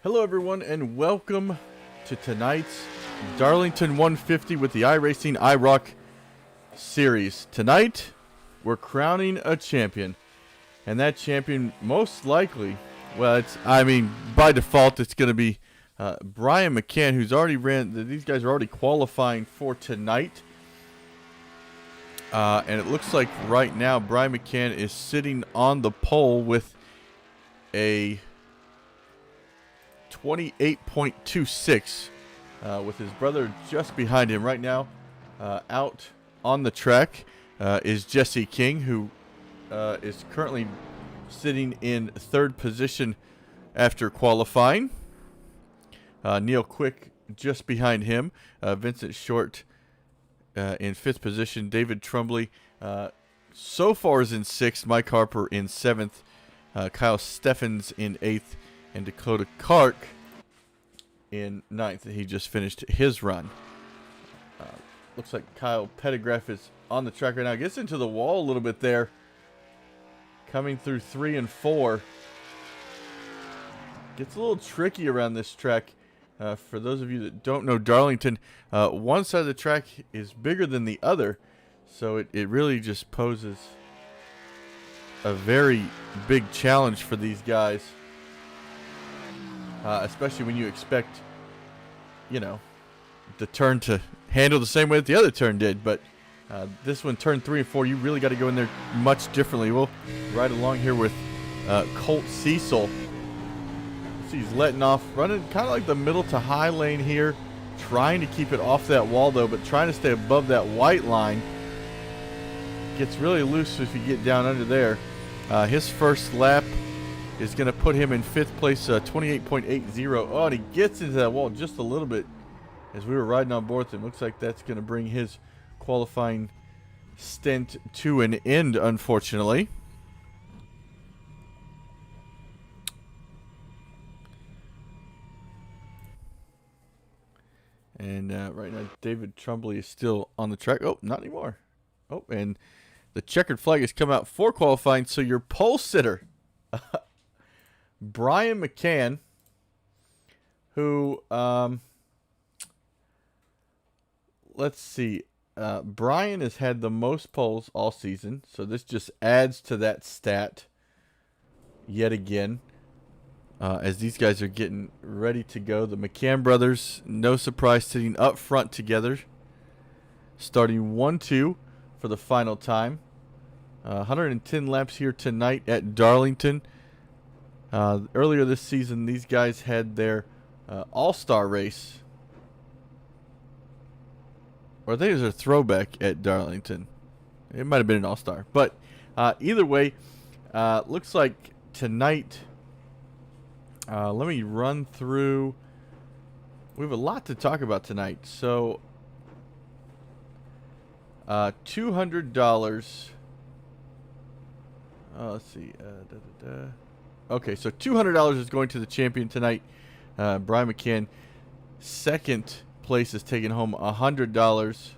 Hello everyone and welcome to tonight's Darlington 150 with the iRacing IROC series. Tonight we're crowning a champion, and that champion most likely, well, by default it's going to be Brian McCann, who's already these guys are already qualifying for tonight. And it looks like right now Brian McCann is sitting on the pole with a 28.26 with his brother just behind him. Right now out on the track is Jesse King, who is currently sitting in third position after qualifying. Neil Quick just behind him. Vincent Short in fifth position. David Trumbley so far is in sixth. Mike Harper in seventh. Kyle Steffens in eighth. And Dakota Kark in ninth. He just finished his run. Looks like Kyle Pettigraph is on the track right now. Gets into the wall a little bit there. Coming through 3 and 4. Gets a little tricky around this track. For those of you that don't know Darlington, one side of the track is bigger than the other. So it really just poses a very big challenge for these guys. Especially when you expect, the turn to handle the same way that the other turn did. But this one, turn 3 and 4, you really got to go in there much differently. We'll ride along here with Colt Cecil. He's letting off, running kind of like the middle to high lane here. Trying to keep it off that wall, though, but trying to stay above that white line. Gets really loose if you get down under there. His first lap is going to put him in fifth place, 28.80. Oh, and he gets into that wall just a little bit as we were riding on board with him. Looks like that's going to bring his qualifying stint to an end, unfortunately. And right now, David Trumbley is still on the track. Oh, not anymore. Oh, and the checkered flag has come out for qualifying, so your pole sitter Brian McCann, who, let's see, Brian has had the most poles all season, so this just adds to that stat yet again, as these guys are getting ready to go. The McCann brothers, no surprise, sitting up front together, starting 1-2 for the final time. 110 laps here tonight at Darlington. Earlier this season, these guys had their all-star race. Or I think it was a throwback at Darlington. It might have been an all-star. But either way, looks like tonight, let me run through. We have a lot to talk about tonight. So, $200. Let's see. Okay, so $200 is going to the champion tonight, Brian McCann. Second place is taking home $100.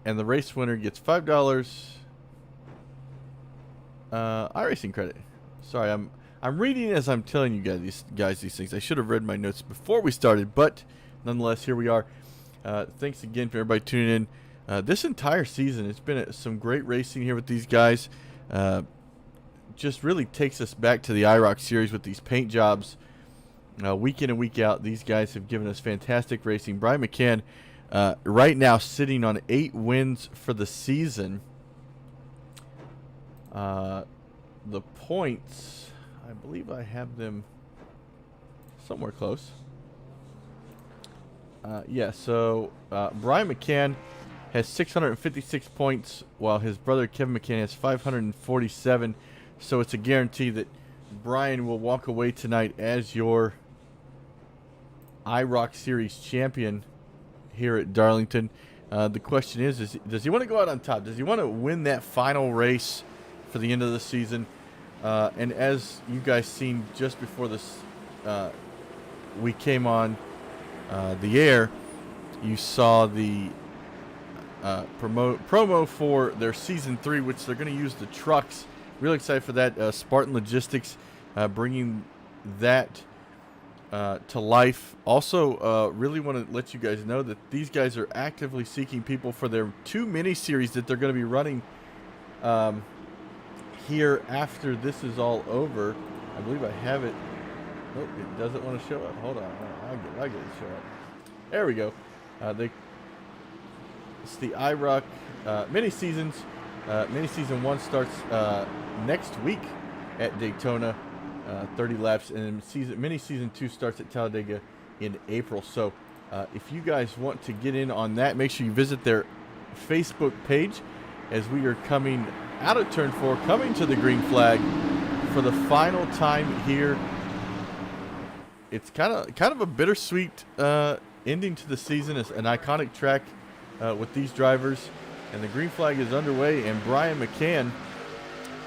And the race winner gets $5 iRacing credit. Sorry, I'm reading as I'm telling you guys these things. I should have read my notes before we started, but nonetheless, here we are. Thanks again for everybody tuning in. This entire season, it's been some great racing here with these guys. Just really takes us back to the IROC series with these paint jobs. Week in and week out, these guys have given us fantastic racing. Brian McCann, right now, sitting on 8 wins for the season. The points, I believe I have them somewhere close. So Brian McCann has 656 points, while his brother Kevin McCann has 547. So it's a guarantee that Brian will walk away tonight as your IROC Series champion here at Darlington. The question is does he want to go out on top? Does he want to win that final race for the end of the season? And as you guys seen just before this, we came on the air, you saw the promo for their season 3, which they're going to use the trucks really excited for that. Spartan Logistics bringing that to life. Also, really want to let you guys know that these guys are actively seeking people for their 2 mini-series that they're going to be running here after this is all over. I believe I have it. Oh, it doesn't want to show up. Hold on. I'll get it to show up. There we go. It's the IROC mini-seasons. Mini-season 1 starts next week at Daytona. 30 laps, and mini-season 2 starts at Talladega in April. So if you guys want to get in on that, make sure you visit their Facebook page as we are coming out of turn 4, coming to the green flag for the final time here. It's kind of a bittersweet ending to the season. It's an iconic track with these drivers, and the green flag is underway, and Brian McCann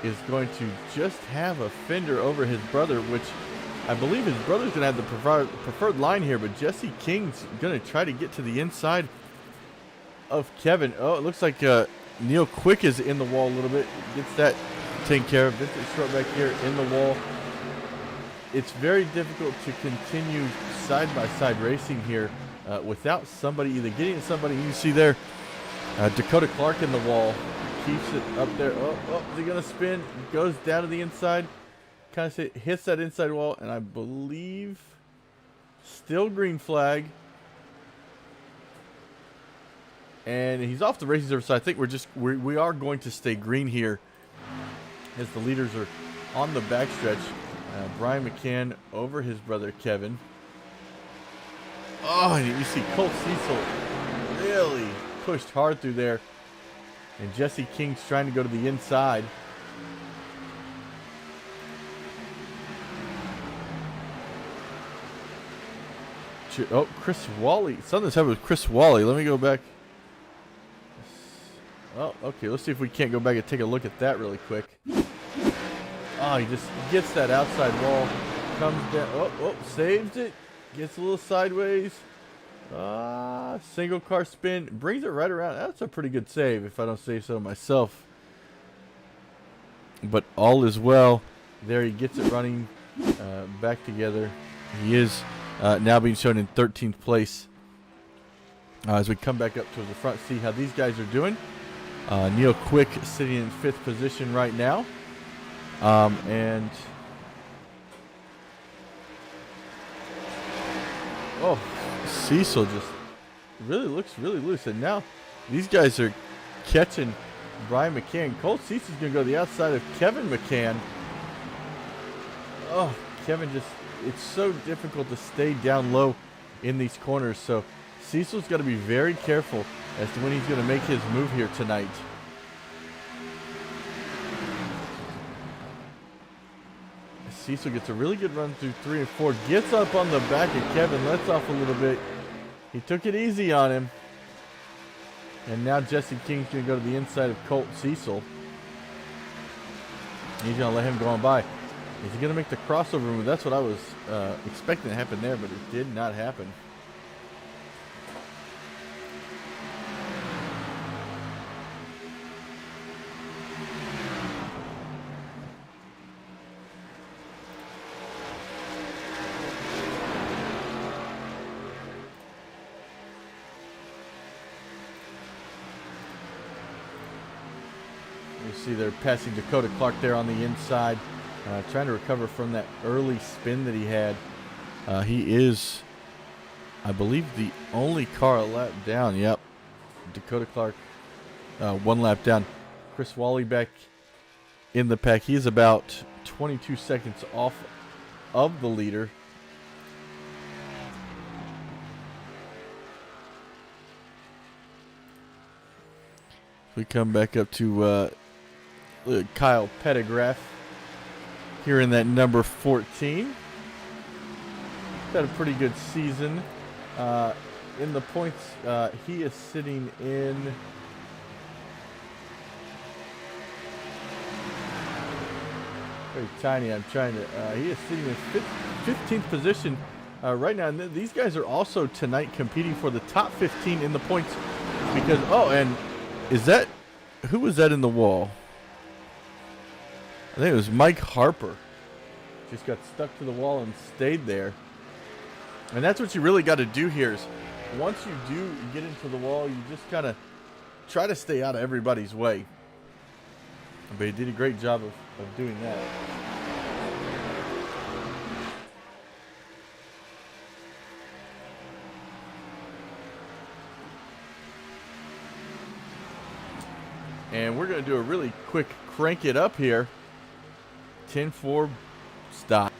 is going to just have a fender over his brother, which I believe his brother's going to have the preferred line here, but Jesse King's going to try to get to the inside of Kevin. Oh, it looks like Neil Quick is in the wall a little bit. Gets that taken care of. Vincent Short back here in the wall. It's very difficult to continue side-by-side racing here without somebody either getting at somebody. You can see there Dakota Clark in the wall. Keeps it up there. Oh, is he going to spin? Goes down to the inside. Kind of hits that inside wall, and I believe still green flag. And he's off the racing surface, so I think we are going to stay green here as the leaders are on the backstretch. Brian McCann over his brother Kevin. Oh, and you see Colt Cecil really pushed hard through there. And Jesse King's trying to go to the inside. Oh, Chris Wally. Something's happened with Chris Wally. Let me go back. Oh, okay. Let's see if we can't go back and take a look at that really quick. Oh, he just gets that outside wall. Comes down. Oh, saves it. Gets a little sideways. Single car spin. Brings it right around. That's a pretty good save, if I don't say so myself. But all is well. There he gets it running back together. He is now being shown in 13th place. As we come back up to the front, see how these guys are doing. Neil Quick sitting in 5th position right now. And oh, Cecil just really looks really loose. And now these guys are catching Brian McCann. Colt Cecil's going to go to the outside of Kevin McCann. Oh, Kevin just, it's so difficult to stay down low in these corners. So Cecil's got to be very careful as to when he's going to make his move here tonight. Cecil gets a really good run through 3 and 4. Gets up on the back of Kevin. Lets off a little bit. He took it easy on him. And now Jesse King's going to go to the inside of Colt Cecil. He's going to let him go on by. Is he going to make the crossover move? That's what I was expecting to happen there, but it did not happen. You see they're passing Dakota Clark there on the inside, trying to recover from that early spin that he had. He is, I believe, the only car a lap down. Yep, Dakota Clark 1 lap down. Chris Wally back in the pack. He is about 22 seconds off of the leader. We come back up to Kyle Pettigraff here in that number 14. Had a pretty good season. In the points, he is sitting in very tiny. I'm trying to. He is sitting in 15th position right now. And these guys are also tonight competing for the top 15 in the points because. Oh, and is that who was that in the wall? I think it was Mike Harper. Just got stuck to the wall and stayed there. And that's what you really got to do here is once you do get into the wall, you just kind of try to stay out of everybody's way. But he did a great job of doing that. And we're going to do a really quick crank it up here. 10-4 stop.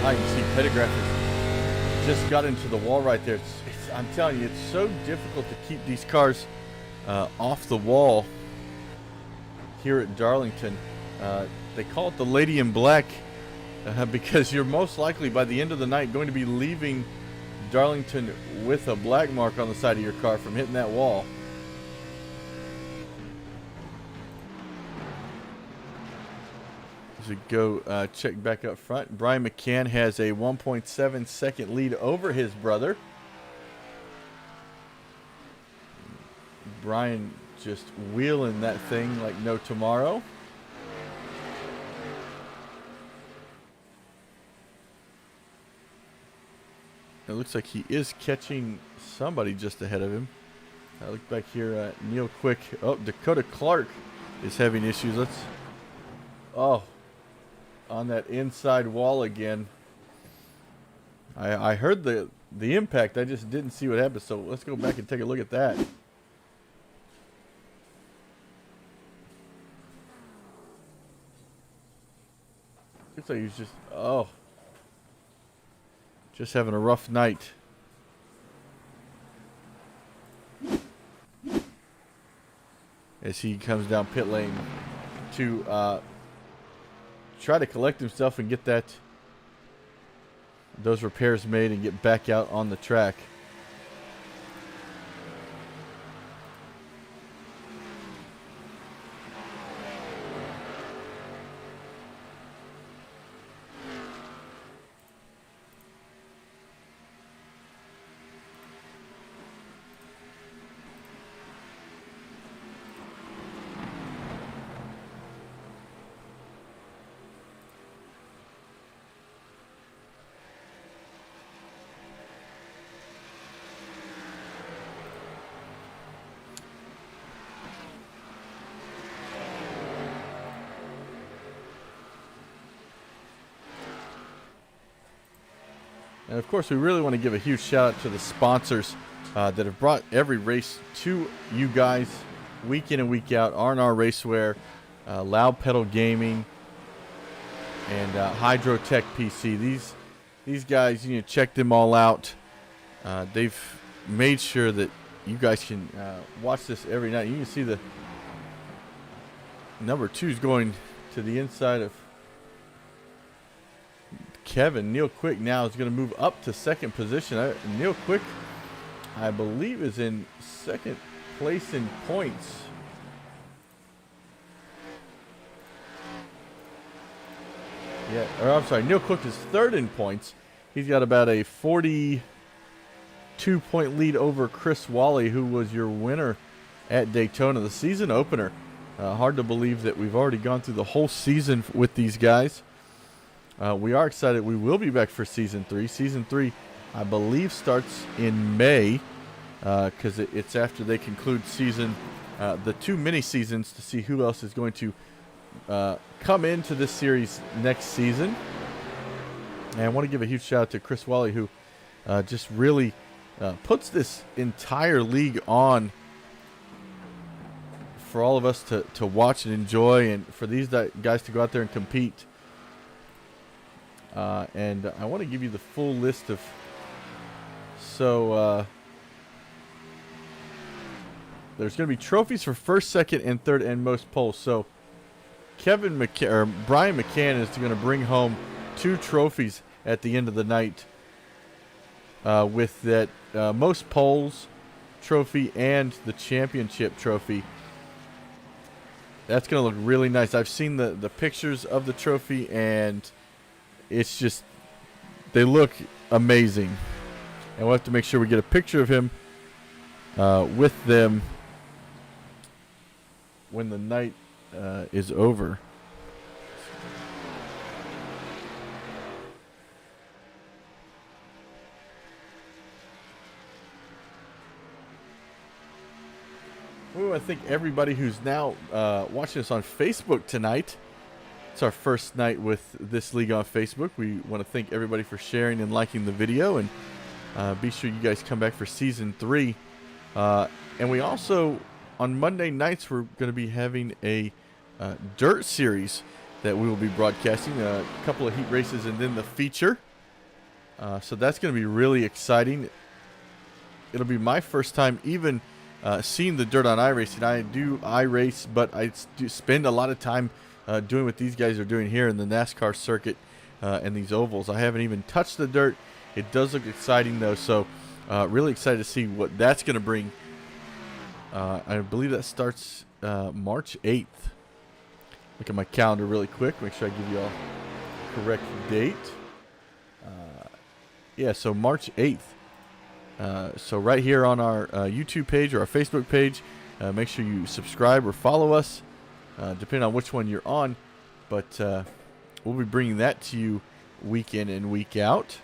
You see Pettigraph just got into the wall right there. I'm telling you, it's so difficult to keep these cars off the wall here at Darlington. They call it the Lady in Black because you're most likely by the end of the night going to be leaving Darlington with a black mark on the side of your car from hitting that wall. As we go check back up front, Brian McCann has a 1.7 second lead over his brother. Brian just wheeling that thing like no tomorrow. It looks like he is catching somebody just ahead of him. I look back here, Neil Quick. Oh, Dakota Clark is having issues. On that inside wall again. I heard the impact. I just didn't see what happened. So let's go back and take a look at that. Looks like he's just having a rough night. As he comes down pit lane to try to collect himself and get those repairs made and get back out on the track. And of course, we really want to give a huge shout out to the sponsors that have brought every race to you guys week in and week out. R&R Racewear, Loud Pedal Gaming, and Hydrotech PC. These guys, you know, check them all out. They've made sure that you guys can watch this every night. You can see the number 2 is going to the inside of Kevin. Neil Quick now is going to move up to second position. Neil Quick, I believe, is in second place in points. Yeah, or I'm sorry, Neil Quick is third in points. He's got about a 42-point lead over Chris Wally, who was your winner at Daytona, the season opener. Hard to believe that we've already gone through the whole season with these guys. We are excited. We will be back for Season 3. Season 3, I believe, starts in May because it's after they conclude the 2 mini-seasons to see who else is going to come into this series next season. And I want to give a huge shout-out to Chris Wally, who just really puts this entire league on for all of us to watch and enjoy, and for these guys to go out there and compete. And I want to give you the full list of. So there's going to be trophies for first, second, and third, and most poles. So Brian McCann is going to bring home 2 trophies at the end of the night with that most poles trophy and the championship trophy. That's going to look really nice. I've seen the pictures of the trophy, and it's just, they look amazing. And we'll have to make sure we get a picture of him with them when the night is over. We want to thank everybody who's now watching us on Facebook tonight. It's our first night with this league on Facebook. We want to thank everybody for sharing and liking the video, and be sure you guys come back for Season 3. And we also, on Monday nights, we're going to be having a dirt series that we will be broadcasting. A couple of heat races and then the feature. So that's going to be really exciting. It'll be my first time even seeing the dirt on iRacing. I do iRace, but I do spend a lot of time doing what these guys are doing here in the NASCAR circuit and these ovals. I haven't even touched the dirt. It does look exciting, though, so really excited to see what that's going to bring. I believe that starts March 8th. Look at my calendar really quick. Make sure I give you all the correct date. Yeah, so March 8th. So right here on our YouTube page or our Facebook page, make sure you subscribe or follow us, depending on which one you're on. But we'll be bringing that to you week in and week out.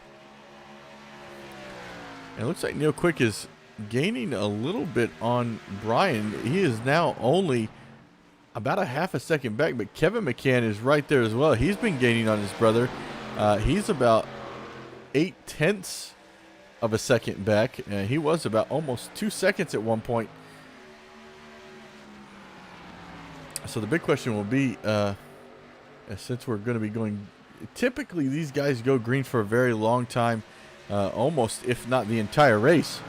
And it looks like Neil Quick is gaining a little bit on Brian. He is now only about a half a second back, but Kevin McCann is right there as well. He's been gaining on his brother. He's about 0.8 of a second back. He was about almost 2 seconds at one point. So the big question will be, since we're going to be going, typically these guys go green for a very long time, almost if not the entire race.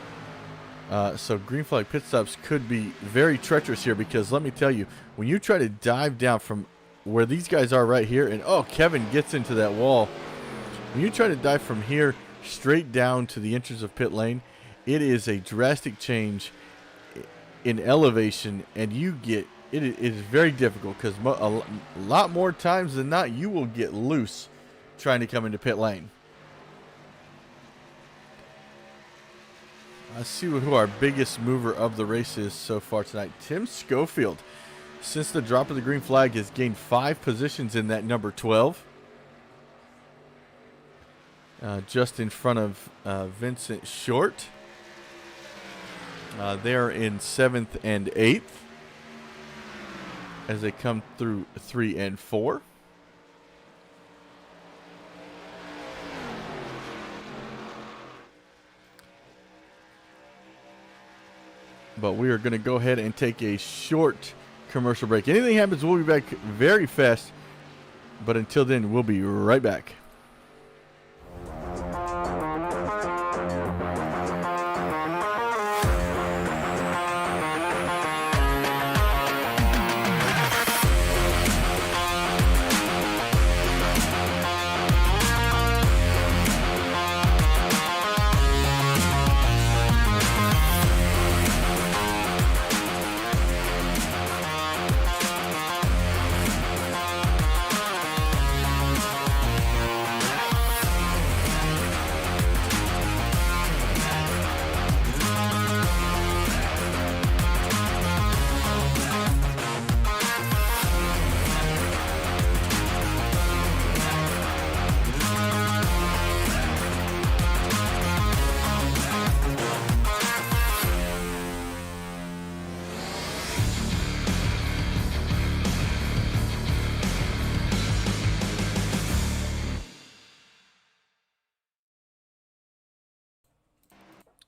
So green flag pit stops could be very treacherous here, because let me tell you, when you try to dive down from where these guys are right here, and oh, Kevin gets into that wall. When you try to dive from here straight down to the entrance of pit lane, it is a drastic change in elevation, and you get, it is very difficult, because a lot more times than not, you will get loose trying to come into pit lane. Let's see who our biggest mover of the race is so far tonight. Tim Schofield, since the drop of the green flag, has gained 5 positions in that number 12. Just in front of Vincent Short. They're in 7th and 8th as they come through 3 and 4. But we are going to go ahead and take a short commercial break. Anything happens, we'll be back very fast. But until then, we'll be right back.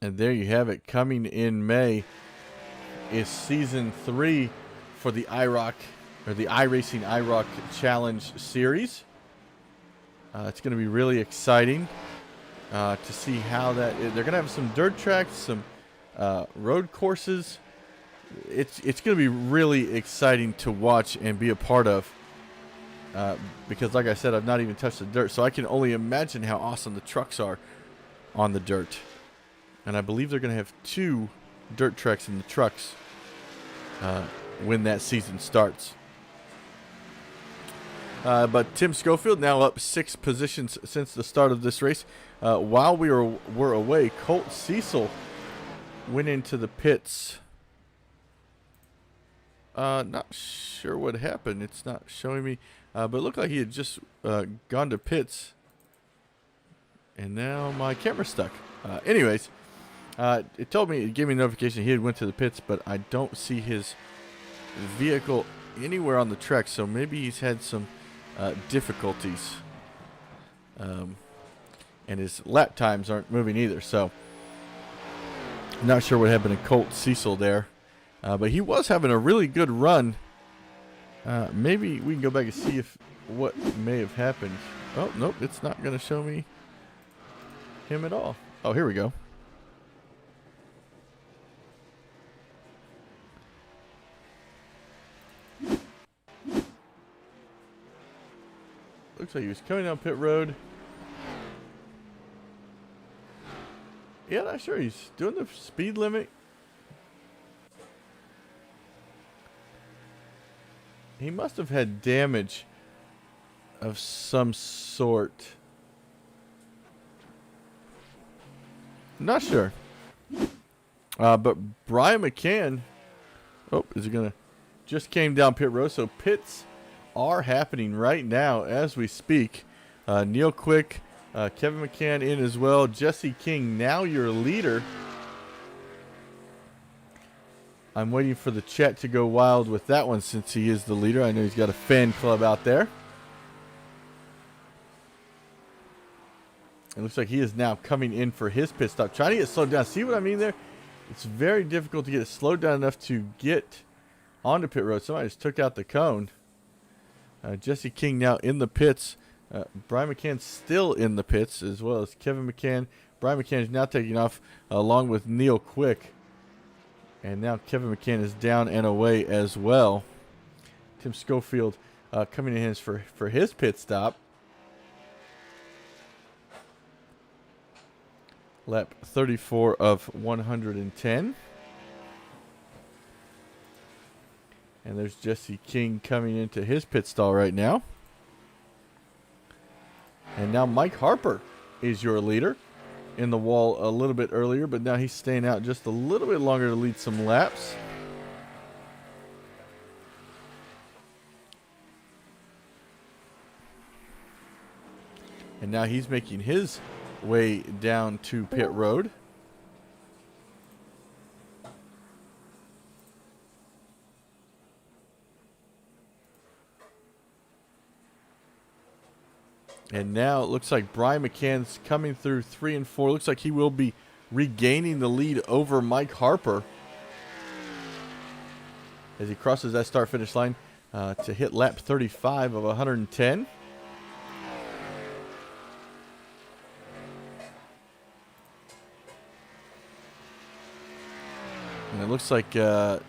And there you have it. Coming in May is Season 3 for the IROC, or the iRacing IROC Challenge Series. It's going to be really exciting to see how that is. They're going to have some dirt tracks, some road courses. It's going to be really exciting to watch and be a part of because, like I said, I've not even touched the dirt, so I can only imagine how awesome the trucks are on the dirt. And I believe they're going to have 2 dirt tracks in the trucks when that season starts. But Tim Schofield now up 6 positions since the start of this race. While we were away, Colt Cecil went into the pits. Not sure what happened. It's not showing me. But it looked like he had just gone to pits. And now my camera's stuck. Anyways, it gave me a notification he had went to the pits, but I don't see his vehicle anywhere on the track. So maybe he's had some difficulties. And his lap times aren't moving either. So I'm not sure what happened to Colt Cecil there. But he was having a really good run. Maybe we can go back and see what may have happened. Oh, nope, it's not going to show me him at all. Oh, here we go. Looks like he was coming down pit road. Yeah, not sure. He's doing the speed limit. He must have had damage of some sort. I'm not sure. But Brian McCann, is he gonna? Just came down pit road, so pits are happening right now as we speak. Neil Quick, Kevin McCann in as well. Jesse King, now your leader. I'm waiting for the chat to go wild with that one since he is the leader. I know he's got a fan club out there. It looks like he is now coming in for his pit stop. Trying to get slowed down. See what I mean there? It's very difficult to get it slowed down enough to get onto pit road. Somebody just took out the cone. Jesse King now in the pits. Brian McCann still in the pits, as well as Kevin McCann. Brian McCann is now taking off along with Neil Quick. And now Kevin McCann is down and away as well. Tim Schofield coming in for his pit stop. Lap 34 of 110. And there's Jesse King coming into his pit stall right now. And now Mike Harper is your leader. In the wall a little bit earlier, but now he's staying out just a little bit longer to lead some laps. And now he's making his way down to pit road. And now it looks like Brian McCann's coming through 3 and 4. Looks like he will be regaining the lead over Mike Harper as he crosses that start-finish line to hit lap 35 of 110. And it looks like I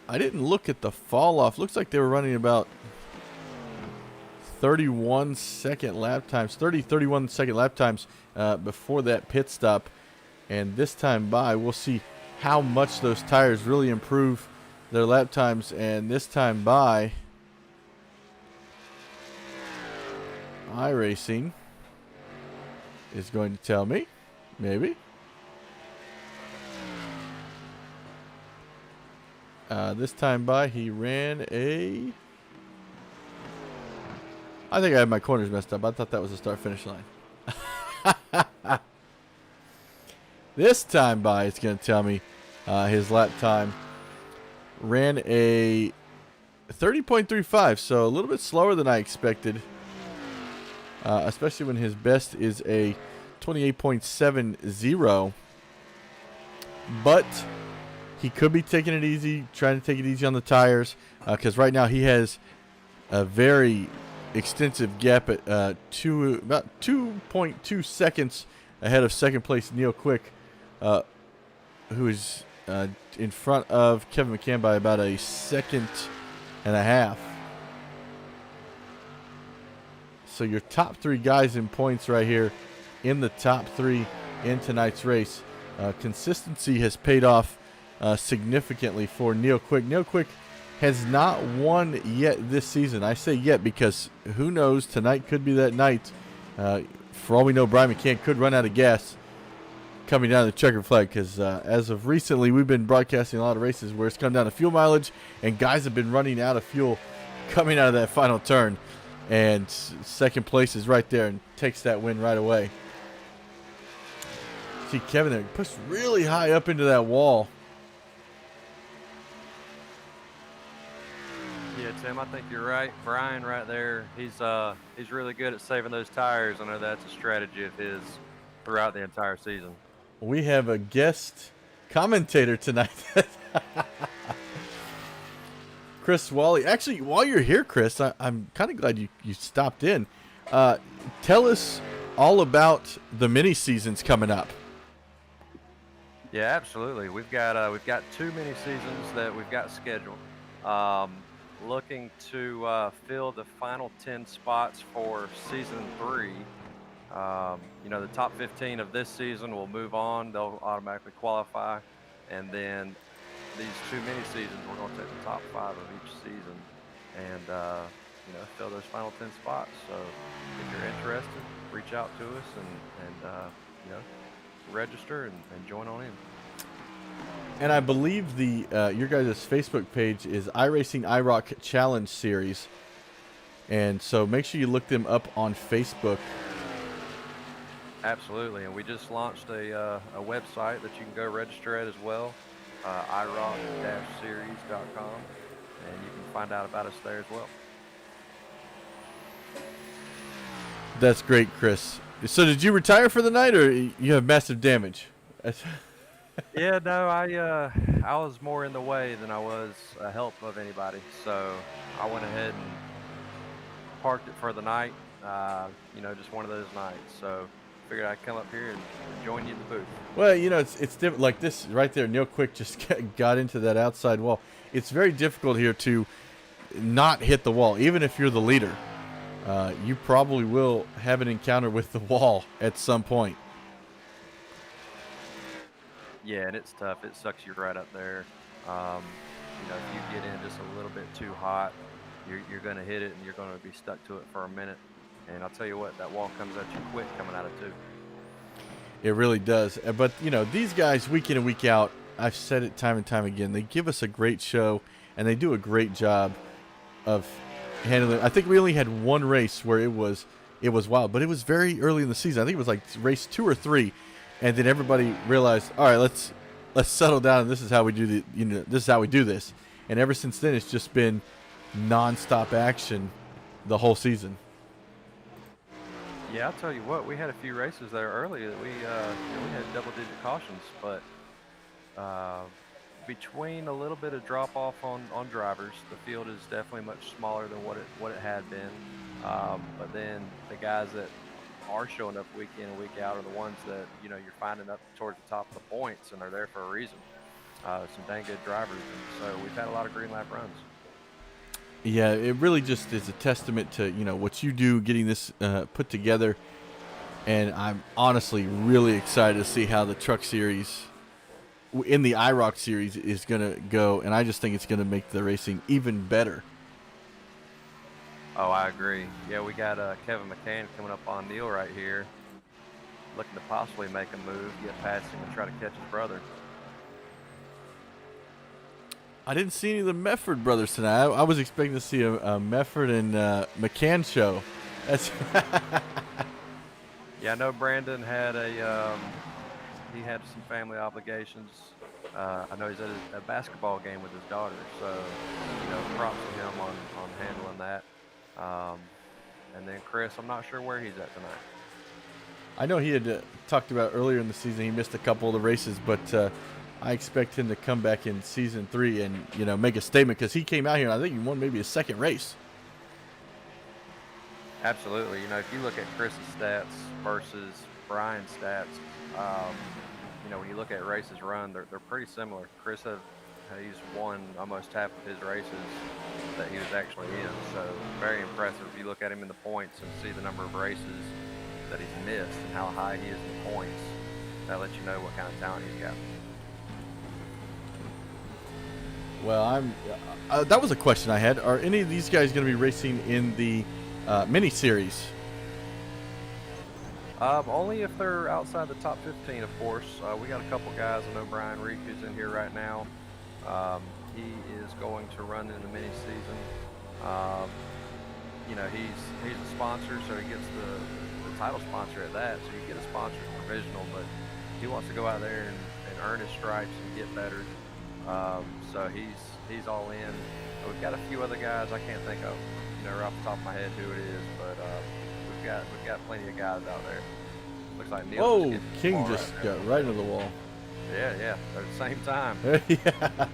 didn't look at the fall-off. Looks like they were running about 31 second lap times, 31 second lap times before that pit stop. And this time by, we'll see how much those tires really improve their lap times. And this time by, iRacing is going to tell me, maybe. This time by, he ran a... I think I have my corners messed up. I thought that was the start-finish line. This time by, it's going to tell me his lap time. Ran a 30.35, so a little bit slower than I expected. Especially when his best is a 28.70. But he could be taking it easy, trying to take it easy on the tires. Because right now he has a very extensive gap at about 2.2 seconds ahead of second place Neil Quick, who is in front of Kevin McCann by about a second and a half. So your top three guys in points right here in the top three in tonight's race. Consistency has paid off significantly for Neil Quick. Neil Quick has not won yet this season. I say yet because who knows, tonight could be that night. For all we know, Brian McCann could run out of gas coming down the checkered flag, because as of recently, we've been broadcasting a lot of races where it's come down to fuel mileage, and guys have been running out of fuel coming out of that final turn. And second place is right there and takes that win right away. See Kevin there, pushed really high up into that wall. Yeah, Tim, I think you're right. Brian right there, he's really good at saving those tires. I know that's a strategy of his throughout the entire season. We have a guest commentator tonight. Chris Wally. Actually, while you're here, Chris, I'm kind of glad you stopped in. Tell us all about the mini seasons coming up. Yeah, absolutely. We've got 2 mini seasons that we've got scheduled. Looking to fill the final 10 spots for season 3. The top 15 of this season will move on. They'll automatically qualify, and then these 2 mini seasons, we're going to take the top 5 of each season and fill those final 10 spots. So if you're interested, reach out to us and register and join on in. And I believe the your guys' Facebook page is iRacing IROC Challenge Series, and so make sure you look them up on Facebook. Absolutely, and we just launched a website that you can go register at as well, IROC-series.com, and you can find out about us there as well. That's great, Chris. So did you retire for the night, or you have massive damage? Yeah, no, I was more in the way than I was a help of anybody, so I went ahead and parked it for the night. Just one of those nights. So figured I'd come up here and join you in the booth. Well, it's different. Like this right there, Neil Quick just got into that outside wall. It's very difficult here to not hit the wall, even if you're the leader. You probably will have an encounter with the wall at some point. Yeah, and it's tough. It sucks you right up there. If you get in just a little bit too hot, you're going to hit it and you're going to be stuck to it for a minute. And I'll tell you what, that wall comes at you quick coming out of 2. It really does. But, these guys week in and week out, I've said it time and time again, they give us a great show and they do a great job of handling it. I think we only had one race where it was wild, but it was very early in the season. I think it was like race 2 or 3. And then everybody realized, all right, let's settle down, and this is how we do this is how we do this. And ever since then, it's just been nonstop action the whole season. Yeah, I'll tell you what, we had a few races there early that we had double-digit cautions, but between a little bit of drop-off on drivers, the field is definitely much smaller than what it had been. But then the guys that are showing up week in and week out are the ones that you're finding up towards the top of the points, and they're there for a reason. Some dang good drivers, and so we've had a lot of green lap runs. Yeah, it really just is a testament to what you do getting this put together, and I'm honestly really excited to see how the truck series in the IROC series is going to go, and I just think it's going to make the racing even better. Oh, I agree. Yeah, we got Kevin McCann coming up on Neil right here, looking to possibly make a move, get past him, and try to catch his brother. I didn't see any of the Mefford brothers tonight. I was expecting to see a Mefford and McCann show. That's Yeah, I know Brandon had he had some family obligations. I know he's at a basketball game with his daughter, so props to him on handling that. And then Chris, I'm not sure where he's at tonight. I know he had talked about earlier in the season he missed a couple of the races, but I expect him to come back in season 3 and make a statement, because he came out here and I think he won maybe his second race. Absolutely. You know, if you look at Chris's stats versus Brian's stats, um, you know, when you look at races run, they're pretty similar. He's won almost half of his races that he was actually in, so very impressive. If you look at him in the points and see the number of races that he's missed and how high he is in points, that lets you know what kind of talent he's got. Well, that was a question I had. Are any of these guys going to be racing in the mini series? Only if they're outside the top 15, of course. We got a couple guys. I know Brian Reek who's in here right now. He is going to run in the mini season. You know, he's a sponsor, so he gets the title sponsor at that. So you get a sponsor's provisional, but he wants to go out there and earn his stripes and get better. So he's all in. We've got a few other guys I can't think of, you know, right off the top of my head who it is, but we've got plenty of guys out there. Looks like Neil. Oh, King just got right into the wall. Yeah, at the same time. Yeah.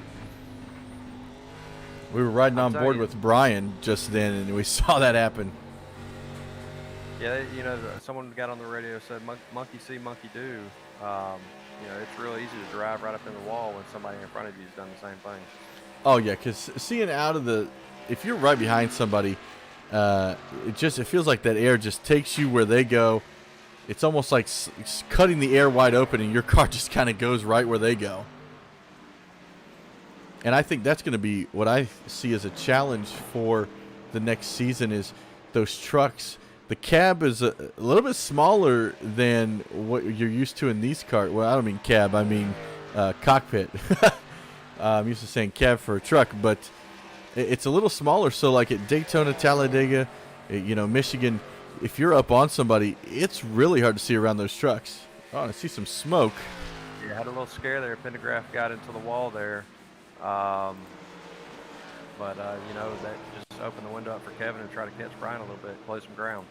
We were riding on board with Brian just then, and we saw that happen. Yeah, you know, someone got on the radio and said, "Monkey see, monkey do." You know, it's real easy to drive right up in the wall when somebody in front of you's done the same thing. Oh yeah, because seeing out of if you're right behind somebody, it feels like that air just takes you where they go. It's almost like cutting the air wide open, and your car just kind of goes right where they go. And I think that's going to be what I see as a challenge for the next season is those trucks. The cab is a little bit smaller than what you're used to in these cars. Well, I don't mean cab. I mean cockpit. I'm used to saying cab for a truck, but it's a little smaller. So like at Daytona, Talladega, you know, Michigan, if you're up on somebody, it's really hard to see around those trucks. Oh, I see some smoke. Yeah, I had a little scare there. Pendergraph got into the wall there. But you know, that just opened the window up for Kevin and try to catch Brian a little bit, play some ground.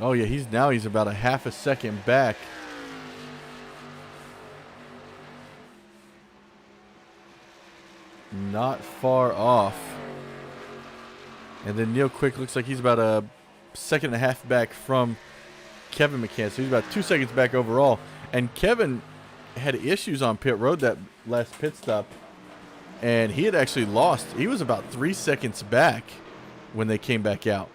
Oh yeah, he's about a half a second back. Not far off. And then Neil Quick looks like he's about a second and a half back from Kevin McCann. So he's about 2 seconds back overall. And Kevin had issues on pit road that last pit stop. And he had actually lost. He was about 3 seconds back when they came back out.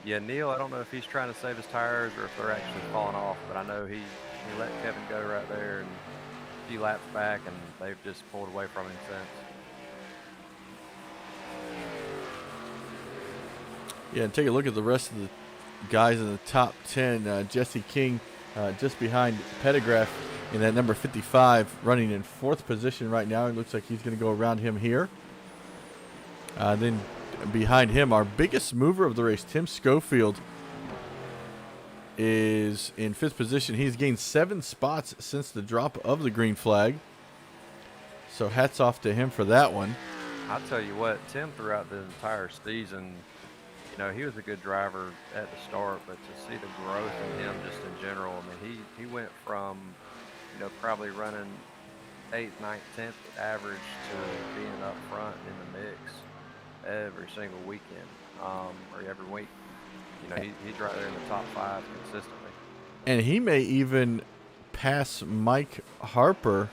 Yeah, Neil, I don't know if he's trying to save his tires or if they're actually falling off, but I know he let Kevin go right there and a few laps back, and they've just pulled away from him since. Yeah, and take a look at the rest of the guys in the top 10. Jesse King just behind Pettigraph in that number 55, running in 4th position right now. It looks like he's going to go around him here. Then behind him, our biggest mover of the race, Tim Schofield, is in 5th position. He's gained 7 spots since the drop of the green flag. So hats off to him for that one. I'll tell you what, Tim throughout the entire season, you know, he was a good driver at the start, but to see the growth in him just in general, I mean, he went from, you know, probably running 8th, 9th, 10th average to being up front in the mix every single weekend, or every week. You know, he's right there in the top 5 consistently. And he may even pass Mike Harper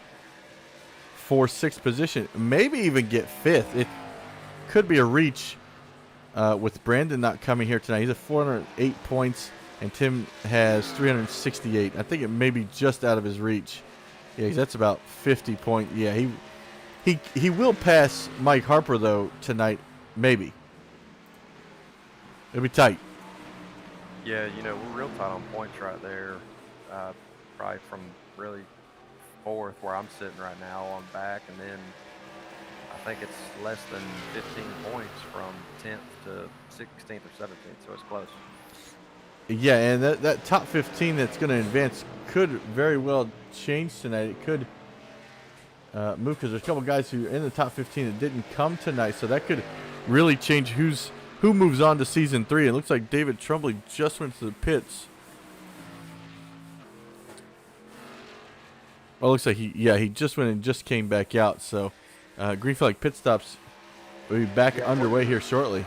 for 6th position, maybe even get 5th. It could be a reach with Brandon not coming here tonight. He's at 408 points, and Tim has 368. I think it may be just out of his reach. Yeah, that's about 50 points. Yeah, he will pass Mike Harper, though, tonight, maybe. It'll be tight. Yeah, you know, we're real tight on points right there. Probably from really 4th, where I'm sitting right now, on back, and then I think it's less than 15 points from 10th to 16th or 17th, so it's close. Yeah, and that top 15 that's going to advance could very well change tonight. It could move because there's a couple guys who are in the top 15 that didn't come tonight, so that could really change who moves on to season 3. It looks like David Trumbley just went to the pits. Well, it looks like he just went and just came back out. So green flag pit stops We'll be back Yeah, underway here shortly.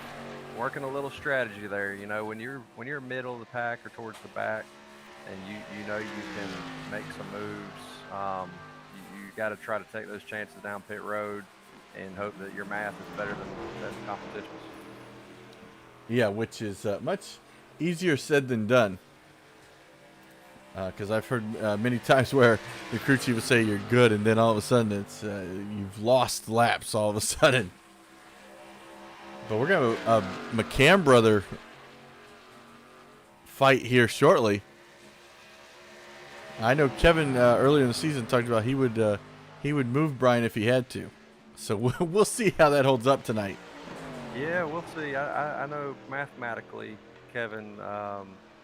working a little strategy there. You know, when you're middle of the pack or towards the back, and you know you can make some moves. You got to try to take those chances down pit road, and hope that your math is better than the competition's. Yeah, which is much easier said than done. Because I've heard many times where the crew chief will say you're good, and then all of a sudden it's you've lost laps all of a sudden. But we're gonna have a McCann brother fight here shortly. I know Kevin earlier in the season talked about he would move Brian if he had to. So we'll see how that holds up tonight. Yeah, we'll see. I know mathematically Kevin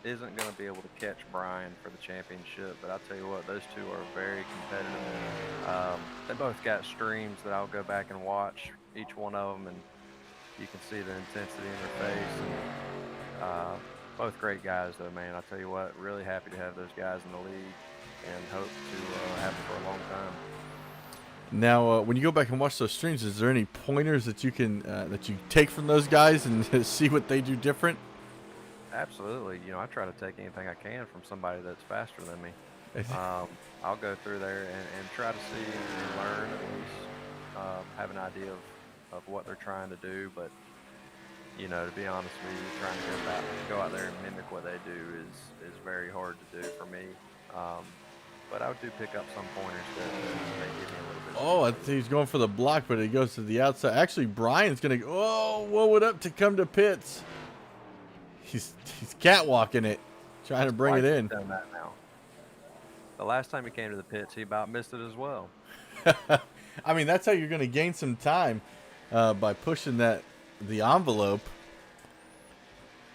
isn't going to be able to catch Brian for the championship, but I'll tell you what, those two are very competitive. They both got streams that I'll go back and watch each one of them, and you can see the intensity in their face. And, both great guys, though, man. I'll tell you what, really happy to have those guys in the league, and hope to have them for a long time. Now, when you go back and watch those streams, is there any pointers that you can that you take from those guys and see what they do different? Absolutely. You know, I try to take anything I can from somebody that's faster than me. I'll go through there and try to see and learn, at least have an idea of what they're trying to do. But, you know, to be honest with you, trying to go out there and mimic what they do is very hard to do for me. But I do pick up some pointers that may give me a little bit. Oh, I think he's going for the block, but he goes to the outside. Actually, Brian's going to go, oh, whoa it up to come to pits. He's catwalking it, trying to bring it in. Done that now. The last time he came to the pits, he about missed it as well. I mean, that's how you're going to gain some time by pushing the envelope.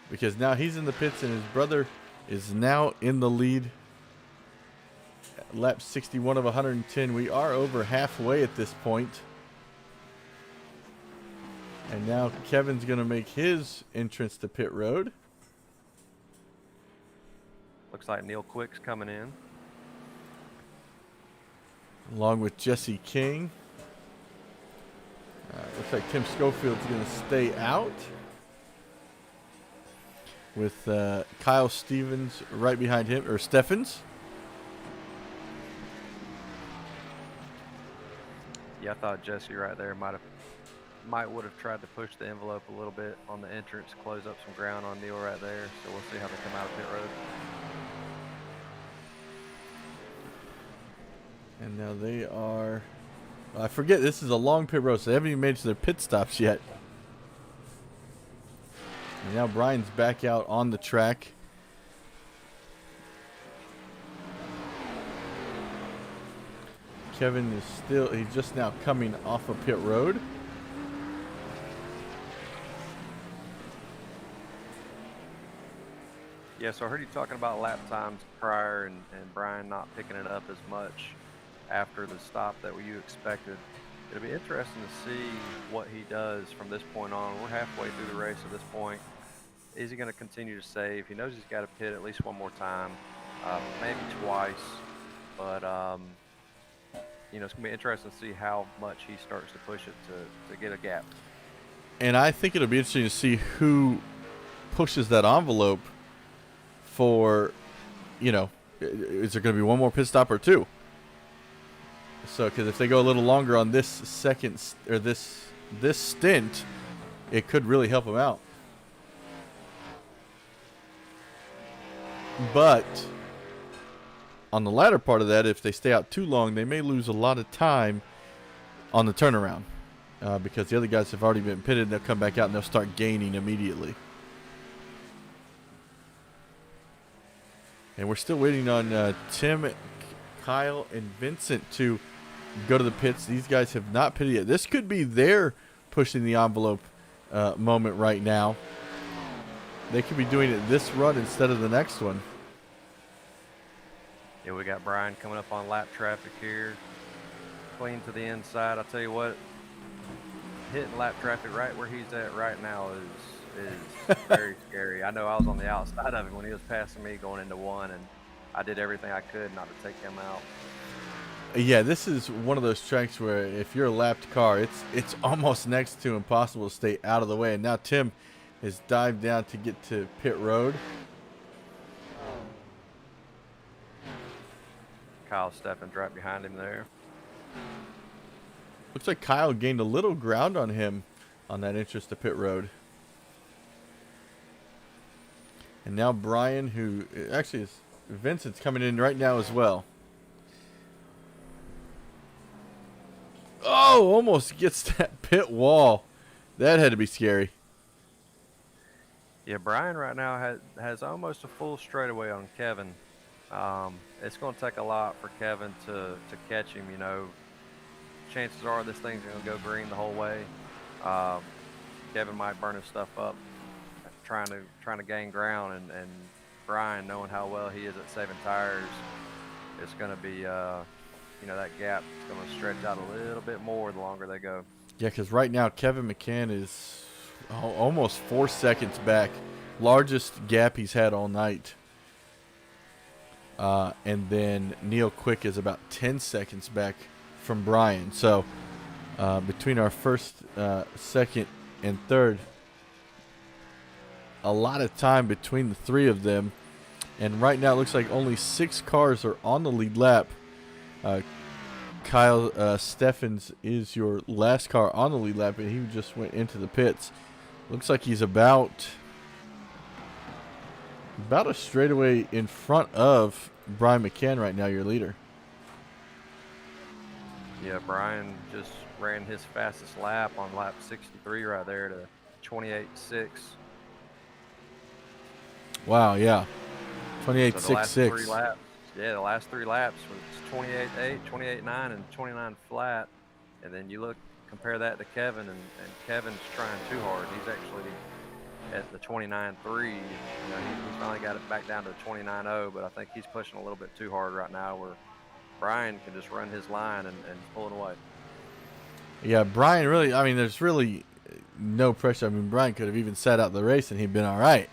Because now he's in the pits and his brother is now in the lead. Lap 61 of 110. We are over halfway at this point. And now Kevin's going to make his entrance to pit road. Looks like Neil Quick's coming in. Along with Jesse King. Looks like Tim Schofield's going to stay out. With Kyle Stevens right behind him, or Steffens. Yeah, I thought Jesse right there would have tried to push the envelope a little bit on the entrance, close up some ground on Neil right there. So we'll see how they come out of pit road. And now they are, I forget, this is a long pit road, so they haven't even made it to their pit stops yet. And now Brian's back out on the track. Kevin is he's just now coming off of pit road. Yeah, so I heard you talking about lap times prior and Brian not picking it up as much after the stop that you expected. It'll be interesting to see what he does from this point on. We're halfway through the race at this point. Is he going to continue to save? He knows he's got to pit at least one more time, maybe twice. But, you know, it's going to be interesting to see how much he starts to push it to get a gap. And I think it'll be interesting to see who pushes that envelope for, you know, is there going to be one more pit stop or two? So, because if they go a little longer on this second or this stint, it could really help them out. But on the latter part of that, if they stay out too long, they may lose a lot of time on the turnaround because the other guys have already been pitted. They'll come back out and they'll start gaining immediately. And we're still waiting on Tim, Kyle, and Vincent to go to the pits. These guys have not pitted yet. This could be their pushing the envelope moment right now. They could be doing it this run instead of the next one. Yeah, we got Brian coming up on lap traffic here. Clean to the inside. I'll tell you what, hitting lap traffic right where he's at right now is very scary. I know I was on the outside of him when he was passing me going into one, and I did everything I could not to take him out. Yeah, this is one of those tracks where if you're a lapped car, it's almost next to impossible to stay out of the way. And now Tim has dived down to get to pit road. Kyle Steffens right behind him there. Looks like Kyle gained a little ground on him on that entrance to pit road. And now Brian, who actually is Vincent's coming in right now as well. Oh, almost gets that pit wall. That had to be scary. Yeah, Brian right now has almost a full straightaway on Kevin. It's going to take a lot for Kevin to catch him. You know, chances are this thing's going to go green the whole way. Kevin might burn his stuff up trying to gain ground, and Brian, knowing how well he is at saving tires, it's going to be you know, that gap is going to stretch out a little bit more the longer they go. Yeah, because right now Kevin McCann is almost 4 seconds back. Largest gap he's had all night. And then Neil Quick is about 10 seconds back from Brian. So between our first, second, and third, a lot of time between the three of them. And right now it looks like only 6 cars are on the lead lap. Kyle Steffens is your last car on the lead lap, and he just went into the pits. Looks like he's about a straightaway in front of Brian McCann right now, your leader. Yeah, Brian just ran his fastest lap on lap 63 right there to 28.6. Wow, yeah. 28.66. So the last 3 laps. Yeah, the last 3 laps was 28.8, 28.9, and 29 flat. And then you compare that to Kevin, and Kevin's trying too hard. He's actually at the 29.3. You know, he finally got it back down to 29.0, but I think he's pushing a little bit too hard right now, where Brian can just run his line and pull it away. Yeah, Brian really, I mean, there's really no pressure. I mean, Brian could have even sat out the race and he'd been all right.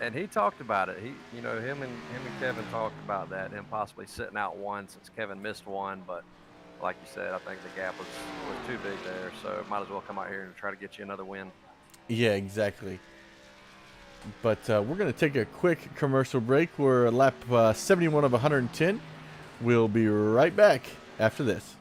And he talked about it. You know, him and Kevin talked about that, him possibly sitting out one since Kevin missed one. But like you said, I think the gap was too big there, so might as well come out here and try to get you another win. Yeah, exactly. But we're going to take a quick commercial break. We're at lap 71 of 110. We'll be right back after this.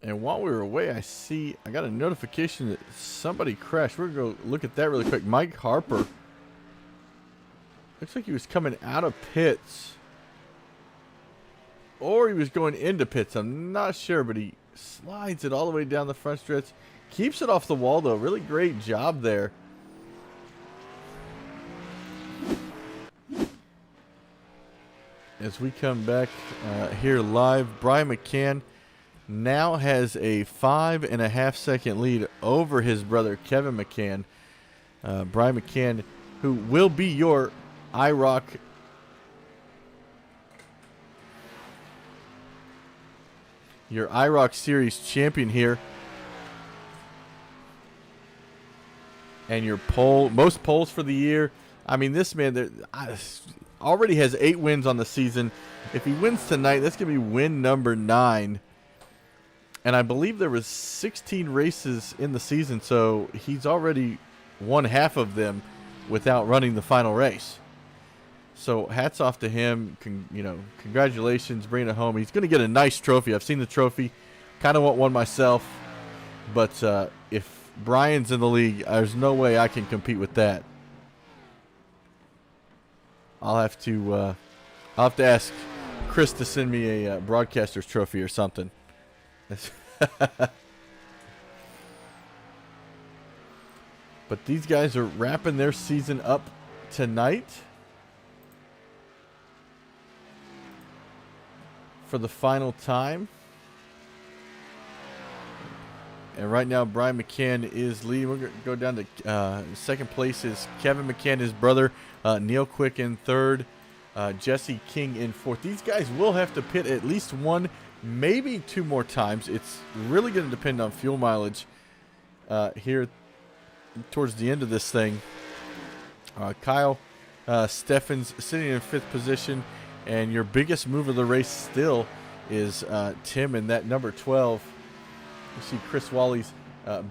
And while we were away, I got a notification that somebody crashed. We're going to go look at that really quick. Mike Harper. Looks like he was coming out of pits. Or he was going into pits. I'm not sure, but he slides it all the way down the front stretch. Keeps it off the wall, though. Really great job there. As we come back here live, Brian McCann now has a 5.5 second lead over his brother Kevin McCann. Brian McCann, who will be your IROC Series champion here, and your most poles for the year. I mean, this man already has 8 wins on the season. If he wins tonight, that's gonna be win number 9. And I believe there was 16 races in the season, so he's already won half of them without running the final race. So hats off to him. Congratulations, bringing it home. He's going to get a nice trophy. I've seen the trophy. Kind of want one myself. But if Brian's in the league, there's no way I can compete with that. I'll have to ask Chris to send me a broadcaster's trophy or something. But these guys are wrapping their season up tonight for the final time. And right now, Brian McCann is leading. We're going to go down to second place is Kevin McCann, his brother, Neil Quick in third, Jesse King in fourth. These guys will have to pit at least one, maybe two more times. It's really going to depend on fuel mileage here towards the end of this thing. Kyle Steffens sitting in fifth position, and your biggest move of the race still is Tim in that number 12. You see Chris Wally's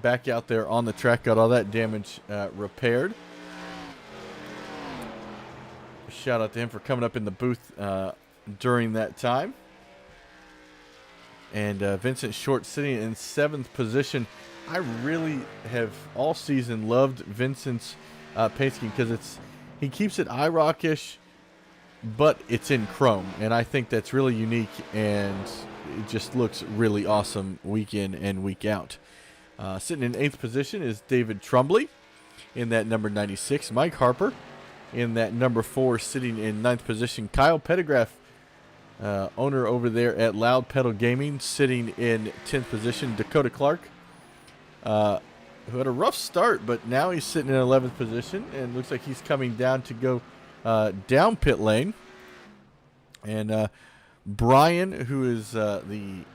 back out there on the track, got all that damage repaired. Shout out to him for coming up in the booth during that time. And Vincent Short sitting in seventh position. I really have all season loved Vincent's paint scheme because he keeps it IROC-ish, but it's in chrome, and I think that's really unique, and it just looks really awesome week in and week out. Sitting in eighth position is David Trumbley in that number 96. Mike Harper in that number 4, sitting in ninth position. Kyle Pettigraff, owner over there at Loud Pedal Gaming, sitting in 10th position. Dakota Clark, who had a rough start, but now he's sitting in 11th position, and looks like he's coming down to go down pit lane. And Brian, who is the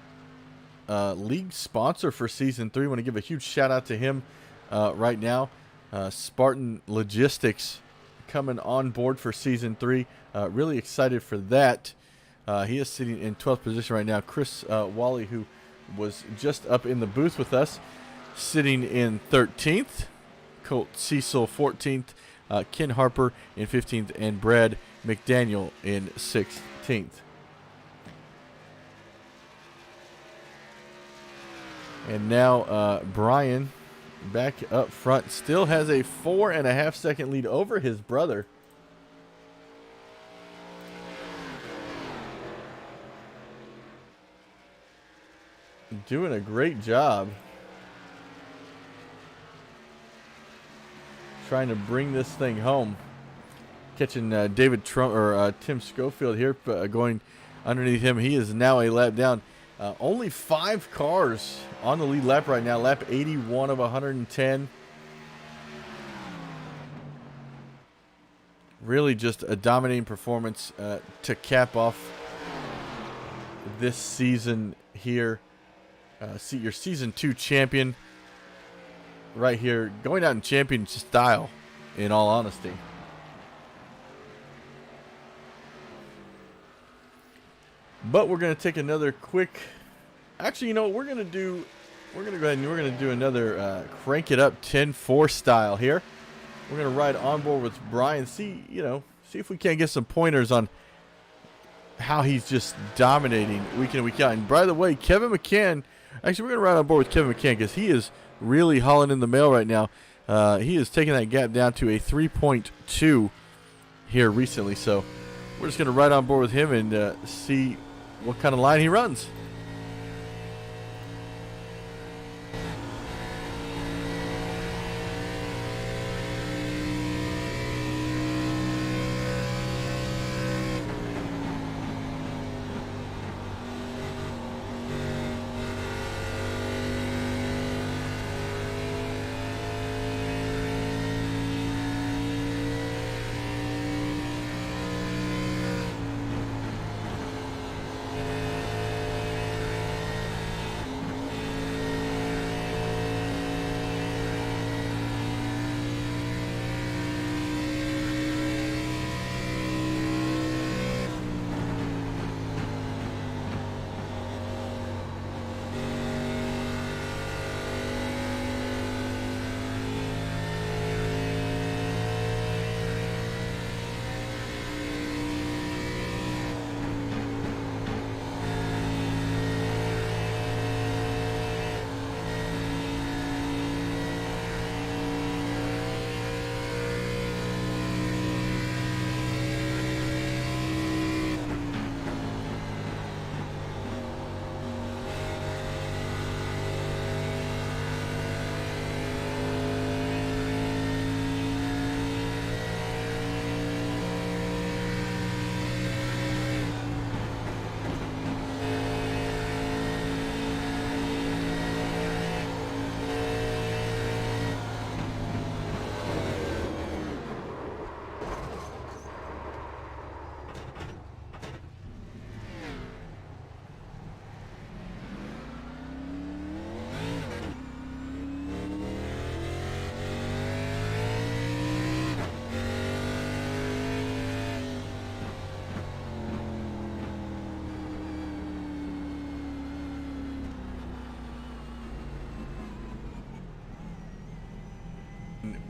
league sponsor for Season 3, I want to give a huge shout-out to him right now. Spartan Logistics coming on board for Season 3. Really excited for that. He is sitting in 12th position right now. Chris Wally, who was just up in the booth with us, sitting in 13th. Colt Cecil 14th. Ken Harper in 15th. And Brad McDaniel in 16th. And now Brian back up front still has a 4.5 second lead over his brother. Doing a great job trying to bring this thing home. Catching Tim Schofield here, going underneath him. He is now a lap down. Only 5 cars on the lead lap right now. Lap 81 of 110. Really just a dominating performance to cap off this season here. See your Season 2 champion right here. Going out in champion style, in all honesty. But we're going to take another quick... Actually, you know what we're going to do? We're going to go ahead and we're going to do another Crank It Up 10-4 style here. We're going to ride on board with Brian. See if we can't get some pointers on how he's just dominating week in and week out. And by the way, Kevin McCann... Actually, we're going to ride on board with Kevin McCann because he is really hauling in the mail right now. He is taking that gap down to a 3.2 here recently. So we're just going to ride on board with him and see what kind of line he runs.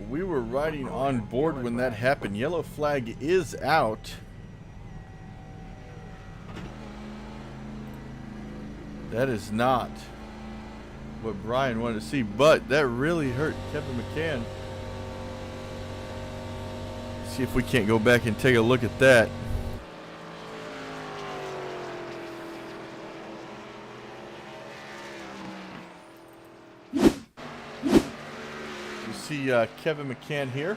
We were riding on board when that happened. Yellow flag is out. That is not what Brian wanted to see, but that really hurt Kevin McCann. See if we can't go back and take a look at that. You see Kevin McCann here.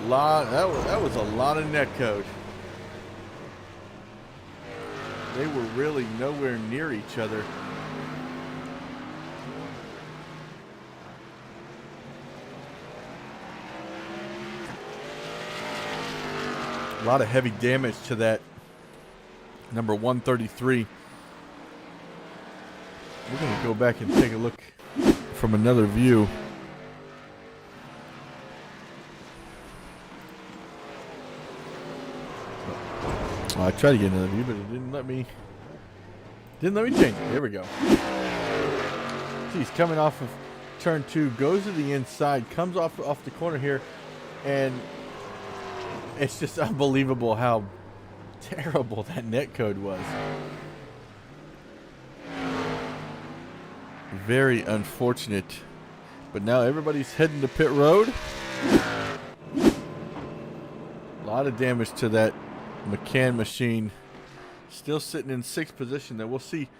That was a lot of net code. They were really nowhere near each other. A lot of heavy damage to that number 133. We're going to go back and take a look from another view. I tried to get another view, but it didn't let me change it. Here we go. See, he's coming off of turn 2, goes to the inside, comes off the corner here, and it's just unbelievable how terrible that net code was. Very unfortunate. But now everybody's heading to pit road. A lot of damage to that McCann machine. Still sitting in 6th position there. We'll see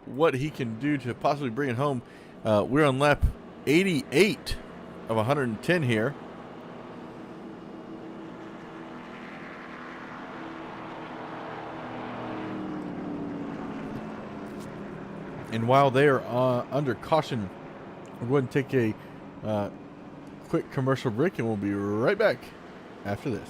what he can do to possibly bring it home. We're on lap 88 of 110 here. And while they are under caution, we're going to take a quick commercial break, and we'll be right back after this.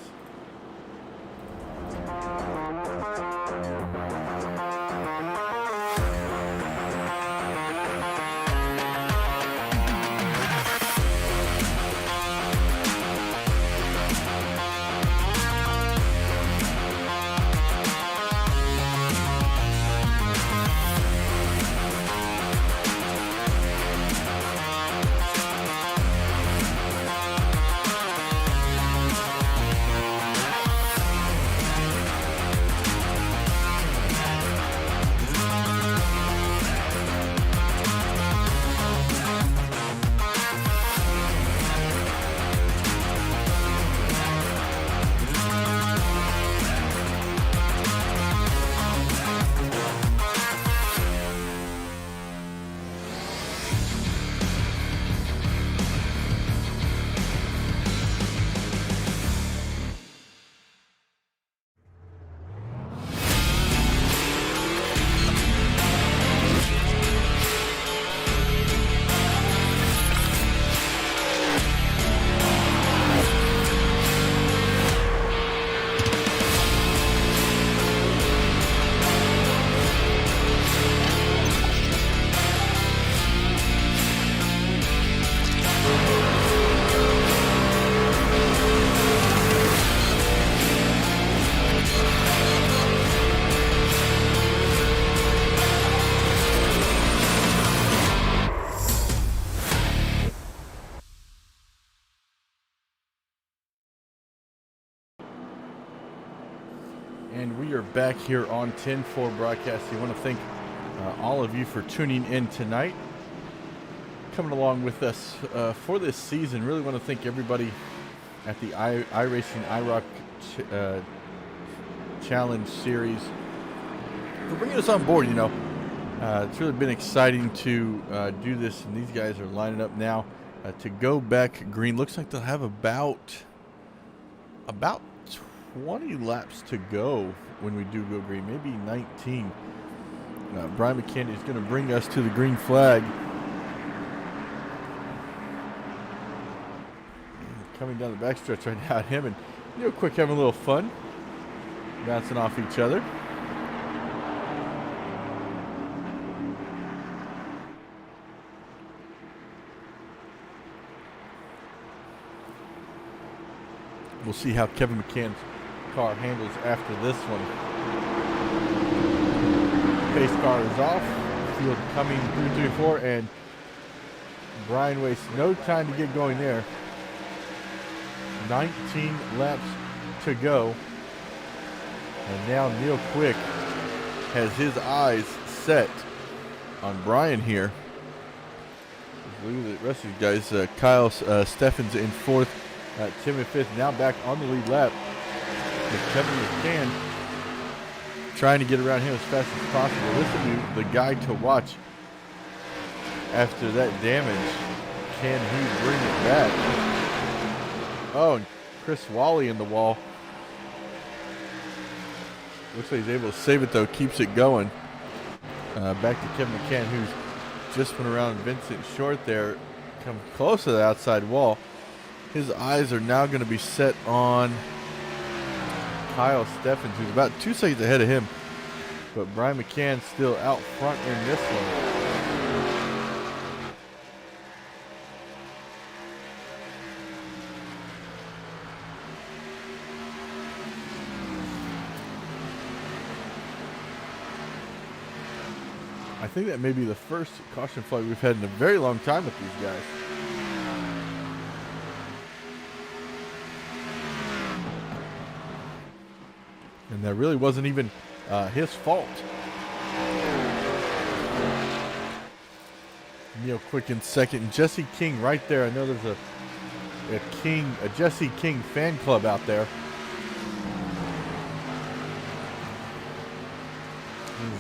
And we are back here on 10-4 broadcast. I want to thank all of you for tuning in tonight, coming along with us for this season. Really want to thank everybody at the iRacing IROC Challenge Series for bringing us on board. You know, it's really been exciting to do this, and these guys are lining up now to go back green. Looks like they'll have about 20 laps to go when we do go green, maybe 19. Brian McCann is going to bring us to the green flag. Coming down the backstretch right now at him, and real quick having a little fun, bouncing off each other. We'll see how Kevin McCann's car handles after this one. Pace car is off. Field coming 3, 3, 4, and Brian wastes no time to get going there. 19 laps to go. And now Neil Quick has his eyes set on Brian here. Look at the rest of these guys. Kyle Steffens in 4th. Tim in 5th. Now back on the lead lap. With Kevin McCann trying to get around him as fast as possible. This will be the guy to watch after that damage. Can he bring it back? Oh, and Chris Wally in the wall. Looks like he's able to save it though. Keeps it going. Back to Kevin McCann, who's just went around Vincent Short there. Come close to the outside wall. His eyes are now going to be set on Kyle Steffens, who's about 2 seconds ahead of him. But Brian McCann still out front in this one. I think that may be the first caution flag we've had in a very long time with these guys. And that really wasn't even his fault. Neil Quick in 2nd. Jesse King right there. I know there's a Jesse King fan club out there.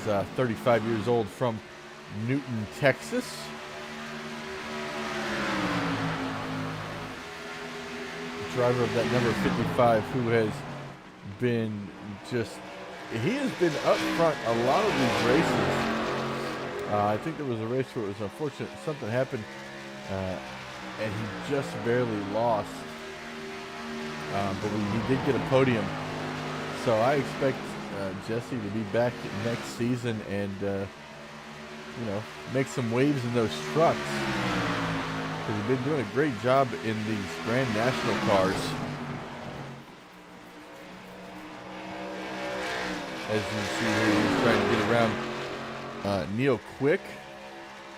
He's 35 years old from Newton, Texas. The driver of that number 55 who has been he has been up front a lot of these races. I think there was a race where it was unfortunate. Something happened and he just barely lost. But he did get a podium. So I expect Jesse to be back next season and make some waves in those trucks, because he's been doing a great job in these Grand National cars. As you can see here, he's trying to get around Neil Quick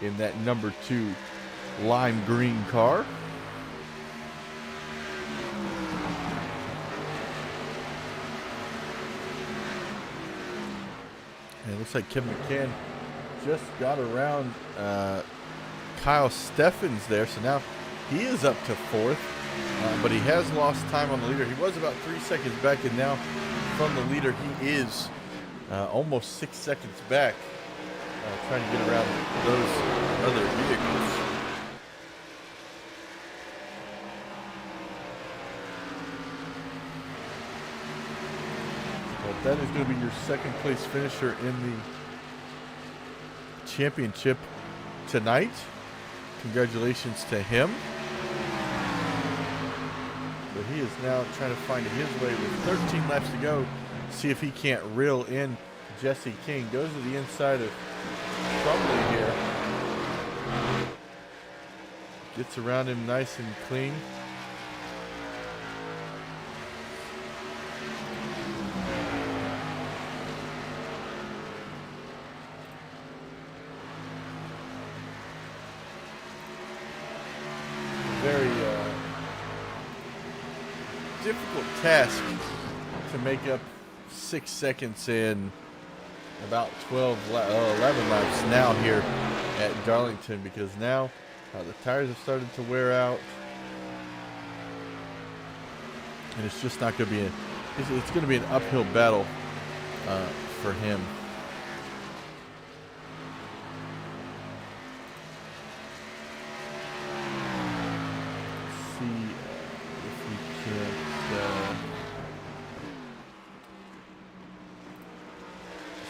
in that number 2 lime green car. And it looks like Kevin McCann just got around Kyle Steffens there. So now he is up to 4th, but he has lost time on the leader. He was about 3 seconds back, and now from the leader he is almost 6 seconds back, trying to get around those other vehicles. That is going to be your 2nd place finisher in the championship tonight. Congratulations to him. But he is now trying to find his way with 13 laps to go. See if he can't reel in Jesse King. Goes to the inside of Trumley here. Gets around him nice and clean. Very difficult task to make up 6 seconds in about 11 laps now here at Darlington, because now the tires have started to wear out, and it's just not going to be it's going to be an uphill battle for him.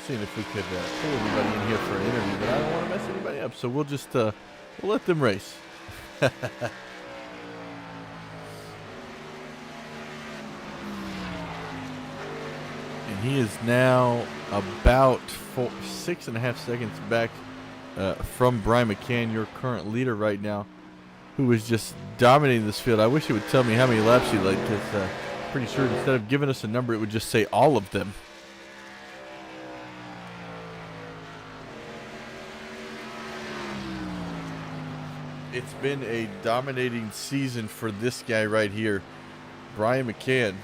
Seeing if we could pull anybody in here for an interview, but I don't want to mess anybody up, so we'll just we'll let them race. And he is now about 6.5 seconds back from Brian McCann, your current leader right now, who is just dominating this field. I wish it would tell me how many laps he led, because pretty sure instead of giving us a number, it would just say all of them. it's been a dominating season for this guy right here, Brian McCann,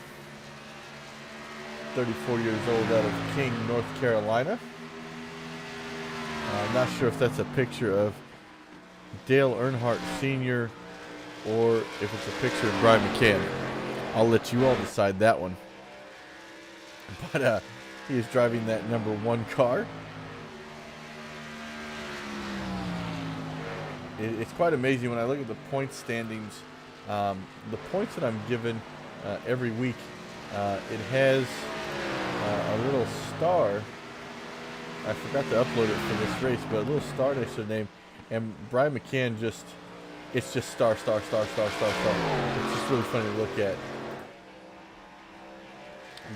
34 years old, out of King, North Carolina. I'm not sure if that's a picture of Dale Earnhardt Sr. or if it's a picture of Brian McCann. I'll let you all decide that one. But he is driving that number 1 car. It's quite amazing when I look at the point standings. The points that I'm given every week, it has a little star. I forgot to upload it for this race, but a little star next to the name. And Brian McCann it's just star. It's just really funny to look at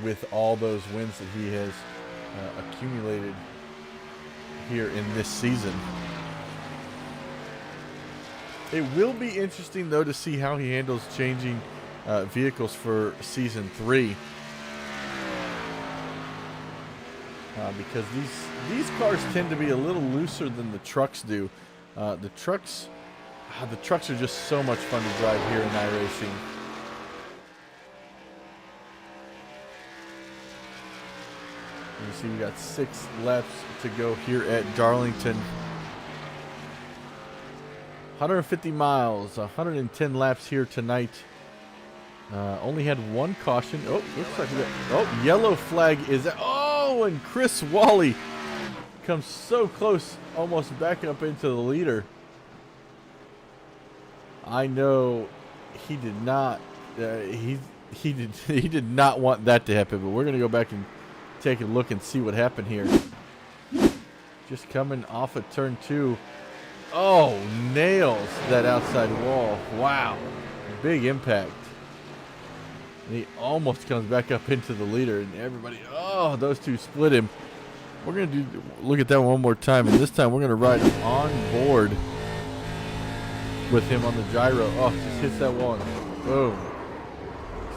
with all those wins that he has accumulated here in this season. It will be interesting, though, to see how he handles changing vehicles for Season 3. Because these cars tend to be a little looser than the trucks do. The trucks are just so much fun to drive here in iRacing. You see we got 6 laps to go here at Darlington. 150 miles, 110 laps here tonight. Only had 1 caution. Oh, looks like we got, yellow flag is out. Oh, and Chris Wally comes so close, almost back up into the leader. I know he did not. He did not want that to happen. But we're gonna go back and take a look and see what happened here. Just coming off of turn 2. Oh, nails that outside wall. Wow, big impact. And he almost comes back up into the leader, and everybody, those two split him. We're going to look at that one more time, and this time we're going to ride on board with him on the gyro. Oh, just hits that wall, and boom.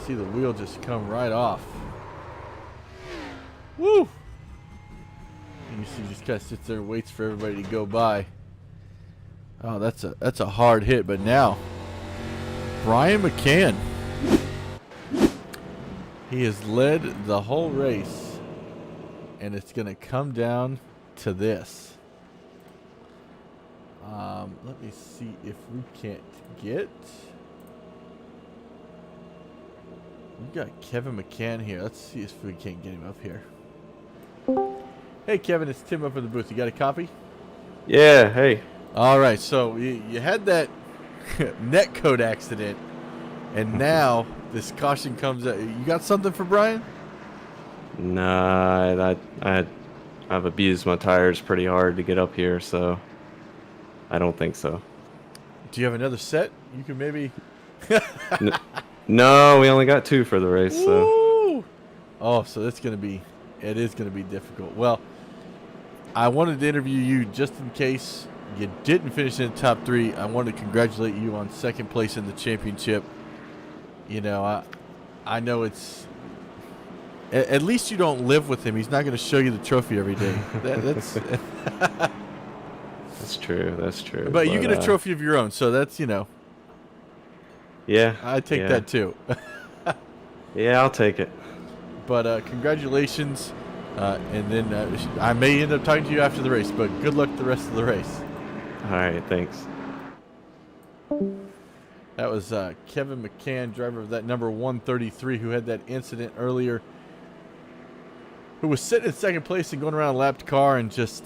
See the wheel just come right off. Woo! And you see he just kind of sits there and waits for everybody to go by. Oh, that's a hard hit, but now Brian McCann. He has led the whole race, and it's going to come down to this. Let me see if we can't get. We've got Kevin McCann here. Let's see if we can't get him up here. Hey, Kevin, it's Tim up in the booth. You got a copy? Yeah, hey. All right, so you had that netcode accident, and now this caution comes out. You got something for Brian? Nah, I've abused my tires pretty hard to get up here, so I don't think so. Do you have another set? You can maybe. No, we only got 2 for the race. So. Oh, so it is gonna be difficult. Well, I wanted to interview you just in case you didn't finish in the top 3. I wanted to congratulate you on 2nd place in the championship. You know, I know it's. At least you don't live with him. He's not going to show you the trophy every day. That's true. That's true. But you get a trophy of your own, so that's, you know. Yeah. I take that too. Yeah, I'll take it. But congratulations. And then I may end up talking to you after the race, but good luck the rest of the race. All right, thanks. That was Kevin McCann, driver of that number 133, who had that incident earlier, who was sitting in 2nd place and going around a lapped car, and just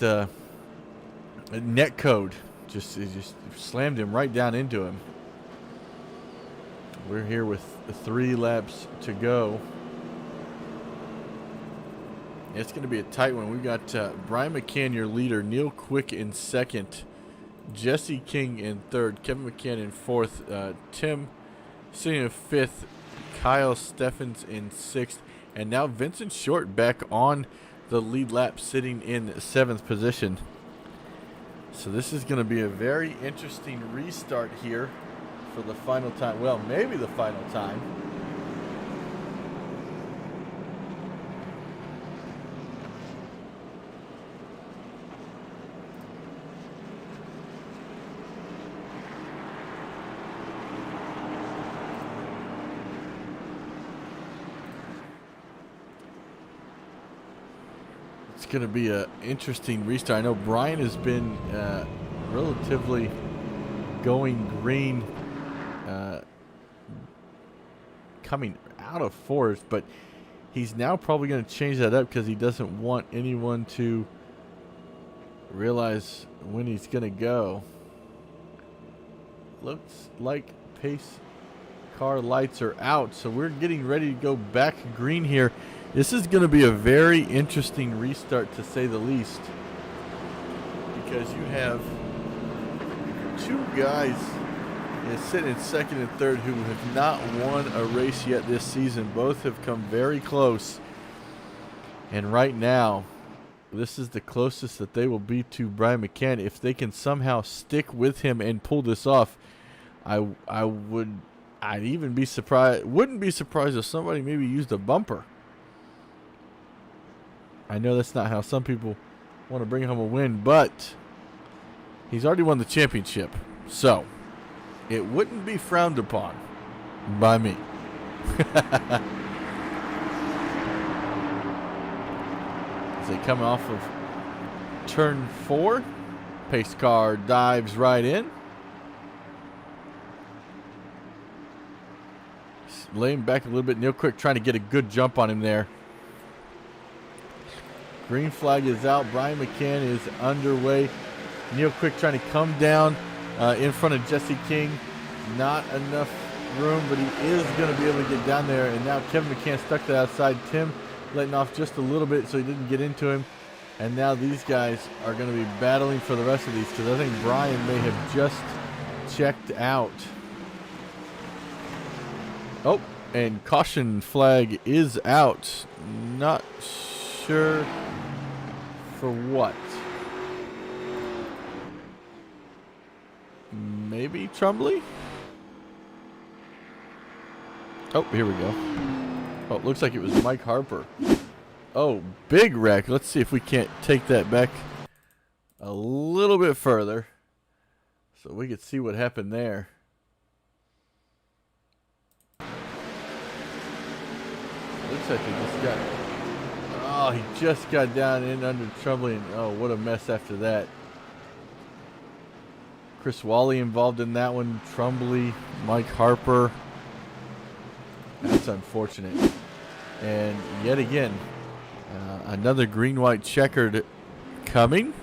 netcode just slammed him right down into him. We're here with 3 laps to go. It's going to be a tight one. We've got Brian McCann, your leader, Neil Quick in 2nd, Jesse King in 3rd, Kevin McCann in 4th, Tim sitting in 5th, Kyle Steffens in 6th, and now Vincent Short back on the lead lap, sitting in 7th position. So this is going to be a very interesting restart here for the final time. Well, maybe the final time. going to be an interesting restart. I know Brian has been relatively going green coming out of fourth, but he's now probably going to change that up because he doesn't want anyone to realize when he's going to go. Looks like pace car lights are out, so we're getting ready to go back green here. This is going to be a very interesting restart, to say the least, because you have two guys sitting in second and third who have not won a race yet this season. Both have come very close, and right now this is the closest that they will be to Brian McCann. If they can somehow stick with him and pull this off, I'd even be surprised. Wouldn't be surprised if somebody maybe used a bumper. I know that's not how some people want to bring home a win, but he's already won the championship, so it wouldn't be frowned upon by me. As they come off of turn 4, pace car dives right in. Laying back a little bit. Neil Quick trying to get a good jump on him there. Green flag is out. Brian McCann is underway. Neil Quick trying to come down in front of Jesse King. Not enough room, but he is going to be able to get down there. And now Kevin McCann stuck to the outside. Tim letting off just a little bit so he didn't get into him. And now these guys are going to be battling for the rest of these, because I think Brian may have just checked out. Oh, and caution flag is out. Not sure for what. Maybe Trumbley? Oh, here we go. Oh, it looks like it was Mike Harper. Oh, big wreck. Let's see if we can't take that back a little bit further so we could see what happened there. Looks like he just got... Oh, he just got down in under Trumbley, and oh, what a mess after that. Chris Wally involved in that one. Trumbley, Mike Harper. That's unfortunate. And yet again, another green-white checkered coming.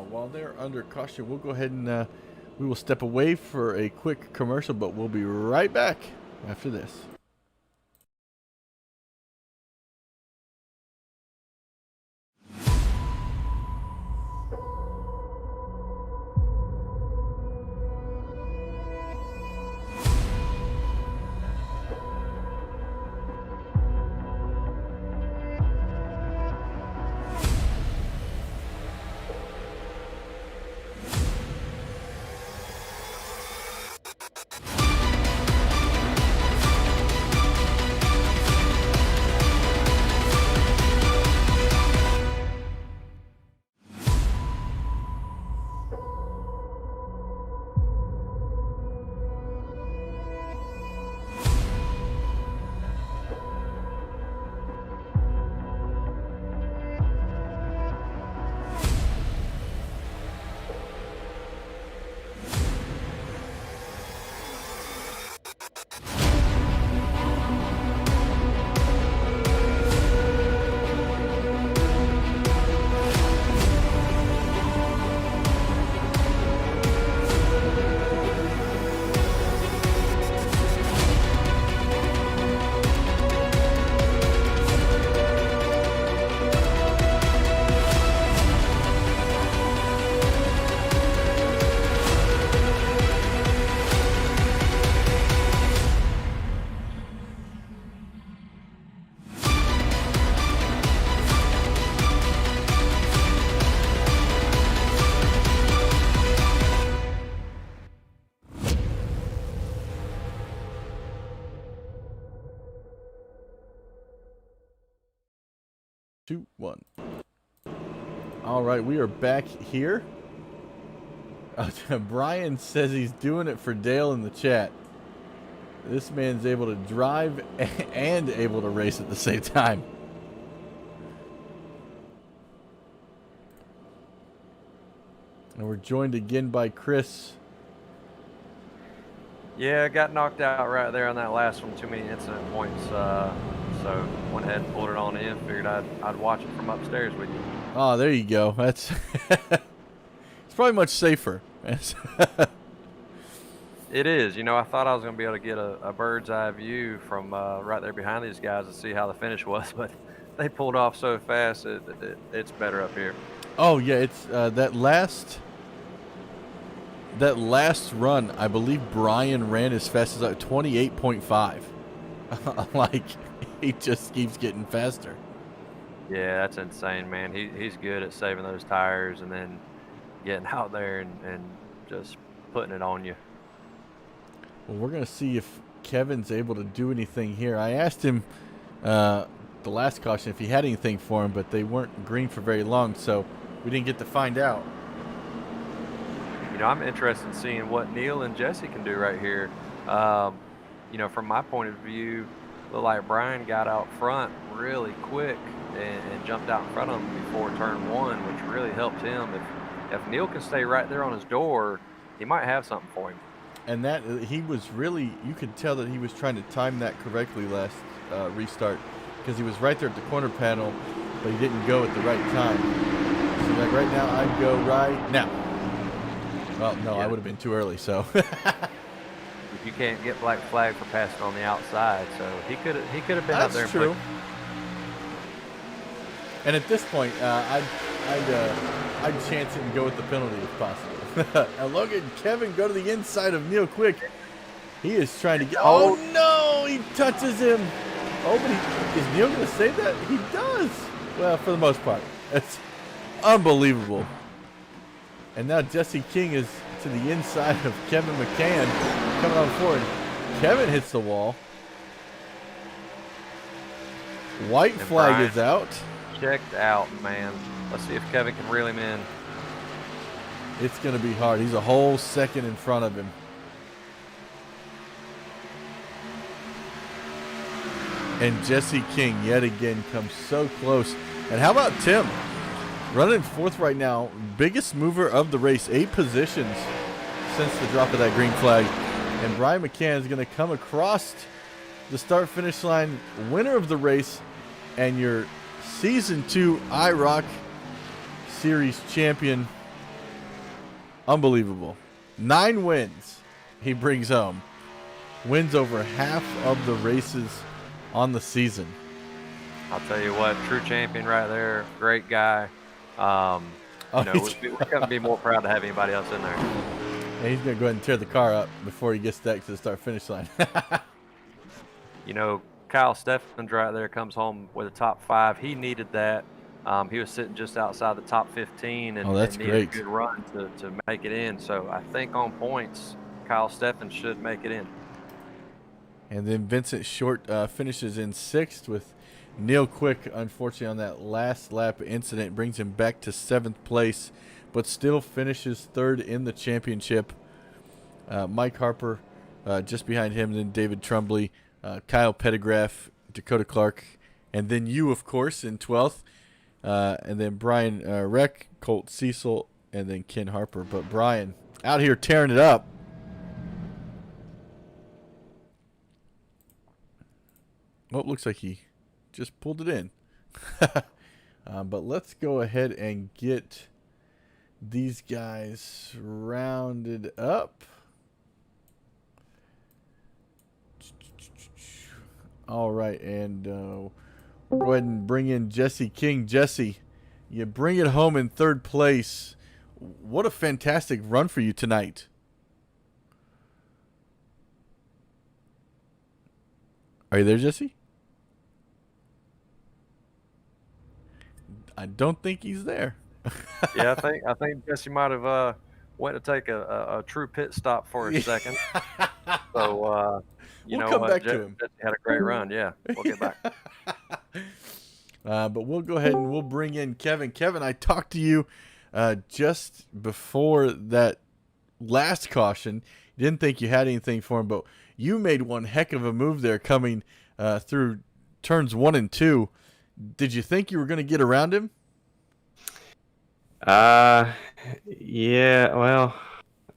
While they're under caution, we'll go ahead and we will step away for a quick commercial, but we'll be right back after this. Two, one. All right, we are back here Brian says he's doing it for Dale in the chat. This man's able to drive and able to race at the same time. And we're joined again by Chris. Yeah, I got knocked out right there on that last one. Too many incident points. So went ahead and pulled it on in. Figured I'd watch it from upstairs with you. Oh, there you go. That's it's probably much safer. It is. You know, I thought I was going to be able to get a bird's eye view from right there behind these guys to see how the finish was, but they pulled off so fast. It's better up here. Oh yeah, it's that last run. I believe Brian ran as fast as 28.5. Like he just keeps getting faster. Yeah, that's insane, man. He's good at saving those tires and then getting out there and just putting it on you. Well, we're going to see if Kevin's able to do anything here. I asked him the last caution if he had anything for him, but they weren't green for very long, so we didn't get to find out. You know, I'm interested in seeing what Neil and Jesse can do right here. You know, from my point of view, looked like Brian got out front really quick and jumped out in front of him before turn one, which really helped him. If Neil can stay right there on his door, he might have something for him. And that he was really, you could tell that he was trying to time that correctly last restart, because he was right there at the corner panel, but he didn't go at the right time. So like right now, I'd go right now. Well, no, yeah. I would have been too early. So you can't get black flag for passing on the outside, so he could have been up there. That's true. And at this point, I'd chance it and go with the penalty if possible. And look at Kevin go to the inside of Neil quick. He is trying to get. Oh no! He touches him. Oh, but is Neil going to save that? He does. Well, for the most part, it's unbelievable. And now Jesse King is to the inside of Kevin McCann coming on forward. Kevin hits the wall. White flag Brian is out. Checked out, man. Let's see if Kevin can reel him in. It's going to be hard. He's a whole second in front of him. And Jesse King yet again comes so close. And how about Tim? Running fourth right now. Biggest mover of the race. 8 positions since the drop of that green flag. And Brian McCann is going to come across the start-finish line. Winner of the race and your Season 2 IROC Series champion. Unbelievable. 9 wins he brings home. Wins over half of the races on the season. I'll tell you what, true champion right there. Great guy. You know, we couldn't be more proud to have anybody else in there. And he's going to go ahead and tear the car up before he gets back to the start-finish line. You know, Kyle Steffens right there comes home with a top 5. He needed that. He was sitting just outside the top 15 and, that's needed great. A good run to make it in. So I think on points, Kyle Steffens should make it in. And then Vincent Short finishes in 6th with Neil Quick, unfortunately, on that last lap incident. Brings him back to 7th place, but still finishes 3rd in the championship. Mike Harper just behind him, then David Trumbley, Kyle Pettigraff, Dakota Clark, and then you, of course, in 12th. And then Brian Reck, Colt Cecil, and then Ken Harper. But Brian out here tearing it up. Well, it looks like he just pulled it in. But let's go ahead and get these guys rounded up. All right, and go ahead and bring in Jesse King. Jesse, you bring it home in 3rd place. What a fantastic run for you tonight. Are you there, Jesse? I don't think he's there. Yeah, I think Jesse might have went to take a true pit stop for a second. So you we'll know come what? back to him. Jesse had a great run. Yeah, we'll get back. But we'll go ahead and we'll bring in Kevin. Kevin, I talked to you just before that last caution. You didn't think you had anything for him, but you made one heck of a move there coming through turns 1 and 2. Did you think you were going to get around him? Yeah, well,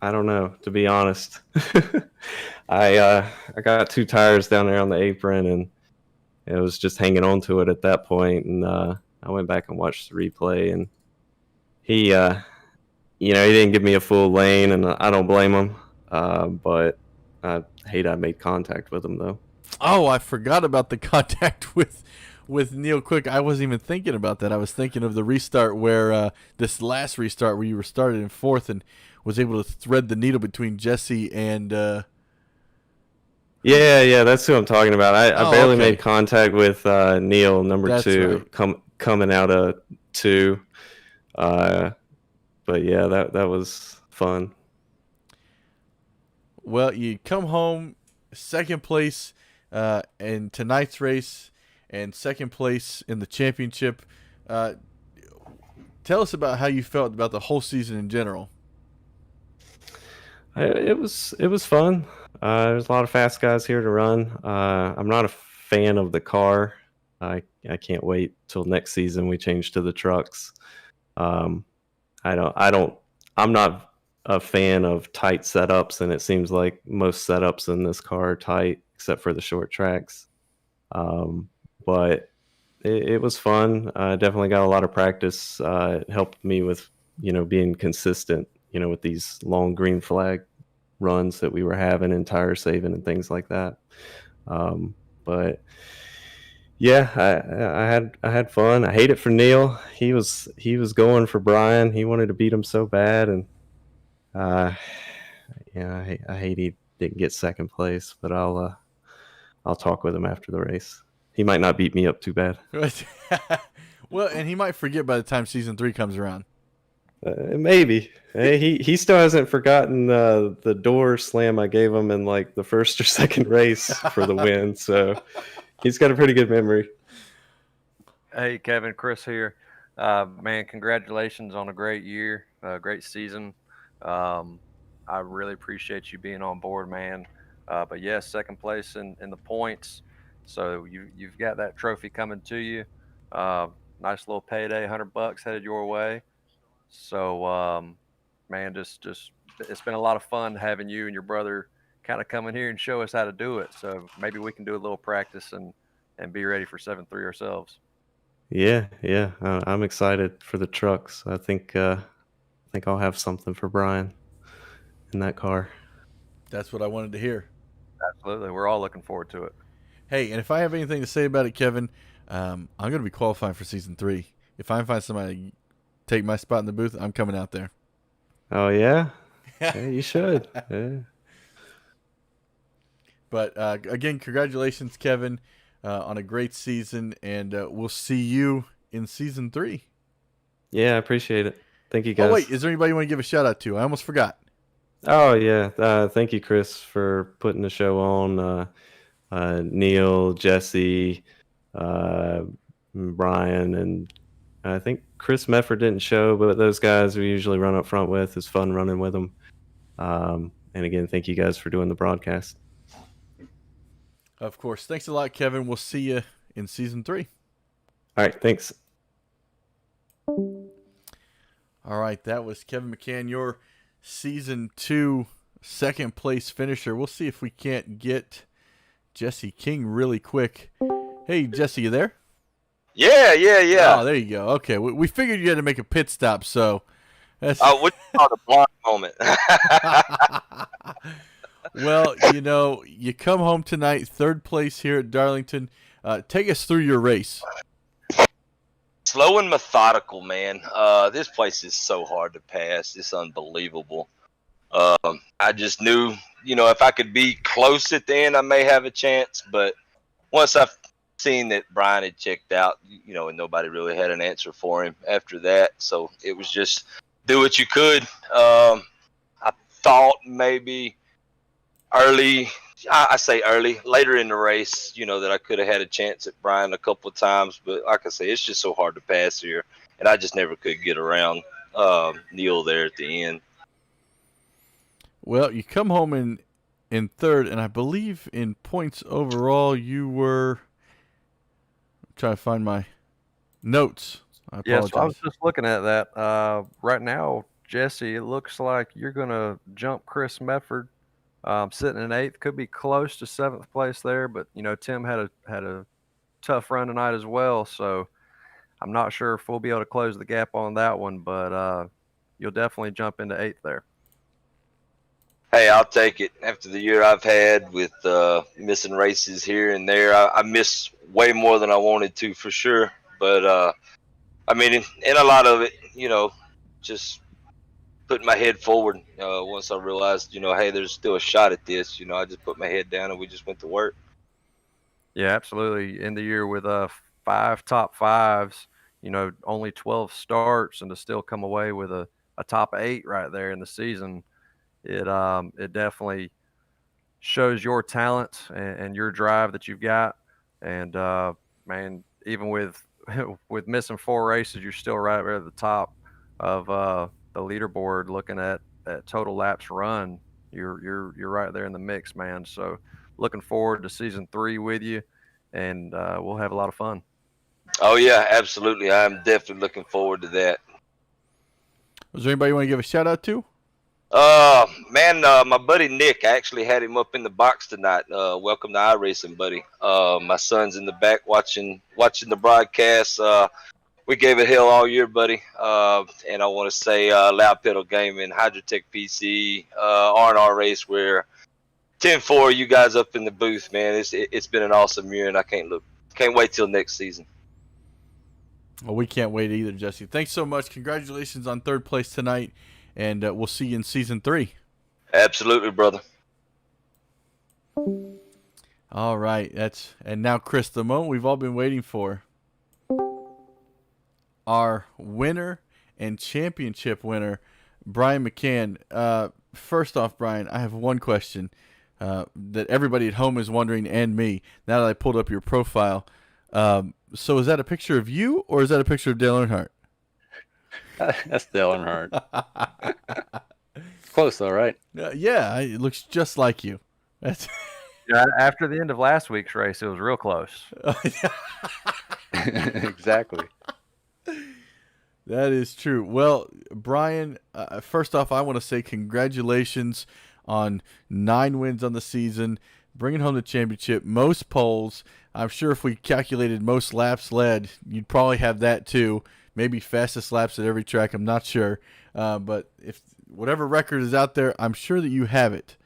I don't know, to be honest. I got 2 tires down there on the apron, and it was just hanging on to it at that point. And I went back and watched the replay, and he, he didn't give me a full lane, and I don't blame him. But I hate I made contact with him, though. Oh, I forgot about the contact with Neil Quick. I wasn't even thinking about that. I was thinking of the restart where this last restart where you were started in 4th and was able to thread the needle between Jesse and Yeah, that's who I'm talking about. I barely okay. made contact with Neil, number That's 2, right. coming out of 2. But yeah, that was fun. Well, you come home 2nd place in tonight's race and 2nd place in the championship. Tell us about how you felt about the whole season in general. It was fun. There's a lot of fast guys here to run. I'm not a fan of the car. I can't wait till next season we change to the trucks. I'm not a fan of tight setups, and it seems like most setups in this car are tight except for the short tracks. But it was fun. I definitely got a lot of practice. It helped me with being consistent with these long green flag runs that we were having and tire saving and things like that. But yeah, I had fun. I hate it for Neil. He was going for Brian. He wanted to beat him so bad, and I hate he didn't get 2nd place. But I'll talk with him after the race. He might not beat me up too bad. Well, and he might forget by the time season 3 comes around. Maybe. He still hasn't forgotten the door slam I gave him in like the 1st or 2nd race for the win. So he's got a pretty good memory. Hey, Kevin, Chris here. Man, congratulations on a great year, great season. I really appreciate you being on board, man. But yes, 2nd place in the points. So you've got that trophy coming to you. Nice little payday, $100 headed your way. So, man, just it's been a lot of fun having you and your brother kind of come in here and show us how to do it. So maybe we can do a little practice and be ready for 7-3 ourselves. Yeah. I'm excited for the trucks. I think I'll have something for Brian in that car. That's what I wanted to hear. Absolutely. We're all looking forward to it. Hey, and if I have anything to say about it, Kevin, I'm going to be qualifying for season 3. If I find somebody to take my spot in the booth, I'm coming out there. Oh, yeah? Yeah, you should. Yeah. But again, congratulations, Kevin, on a great season, and we'll see you in season 3. Yeah, I appreciate it. Thank you, guys. Oh, wait, is there anybody you want to give a shout-out to? I almost forgot. Oh, yeah. Thank you, Chris, for putting the show on. Neil, Jesse, Brian, and I think Chris Mefford didn't show, but those guys we usually run up front with. It's fun running with them. And again, thank you guys for doing the broadcast. Of course. Thanks a lot, Kevin. We'll see you in season 3. All right, thanks. All right, that was Kevin McCann, your season 2 2nd place finisher. We'll see if we can't get Jesse King really quick. Hey, Jesse, you there? Yeah. Oh, there you go. Okay, we figured you had to make a pit stop, so that's... What you call the blind moment? Well, you come home tonight, 3rd place here at Darlington. Take us through your race. Slow and methodical, man. This place is so hard to pass. It's unbelievable. I just knew, if I could be close at the end, I may have a chance. But once I've seen that Brian had checked out, and nobody really had an answer for him after that. So it was just do what you could. I thought maybe later in the race, that I could have had a chance at Brian a couple of times. But like I say, it's just so hard to pass here. And I just never could get around Neil there at the end. Well, you come home in third, and I believe in points overall you were. I'm trying to find my notes. I Yeah, apologize. so I was just looking at that. Right now, Jesse, it looks like you're going to jump Chris Medford, sitting in 8th. Could be close to 7th place there, but Tim had a tough run tonight as well, so I'm not sure if we'll be able to close the gap on that one, but you'll definitely jump into 8th there. Hey, I'll take it. After the year I've had with missing races here and there, I miss way more than I wanted to for sure. But I mean, in a lot of it, just putting my head forward. Once I realized, hey, there's still a shot at this. I just put my head down and we just went to work. Yeah, absolutely. End the year with 5 top 5s, only 12 starts, and to still come away with a top 8 right there in the season. It definitely shows your talent and your drive that you've got. And man, even with with missing 4 races, you're still right there at the top of the leaderboard. Looking at total laps run, you're right there in the mix, man. So looking forward to season 3 with you, and we'll have a lot of fun. Oh yeah, absolutely. I'm definitely looking forward to that. Was there anybody you want to give a shout out to? Man, my buddy Nick, I actually had him up in the box tonight. Welcome to iRacing, buddy. My son's in the back watching the broadcast. We gave it hell all year, buddy. And I want to say Loud Pedal Gaming, Hydrotech PC, R&R Race, where 10-4, you guys up in the booth, man. It's been an awesome year, and I can't wait till next season. Well, we can't wait either, Jesse. Thanks so much. Congratulations on 3rd place tonight, and we'll see you in season 3. Absolutely, brother. All right, and now, Chris, the moment we've all been waiting for. Our winner and championship winner, Brian McCann. First off, Brian, I have one question that everybody at home is wondering, and me, now that I pulled up your profile. So is that a picture of you, or is that a picture of Dale Earnhardt? That's Dale Earnhardt. Close though, right? Yeah, it looks just like you. That's Yeah, after the end of last week's race, it was real close. Exactly. That is true. Well, Brian, first off, I want to say congratulations on 9 wins on the season, bringing home the championship, most poles. I'm sure if we calculated most laps led, you'd probably have that too. Maybe fastest laps at every track. I'm not sure. But if whatever record is out there, I'm sure that you have it.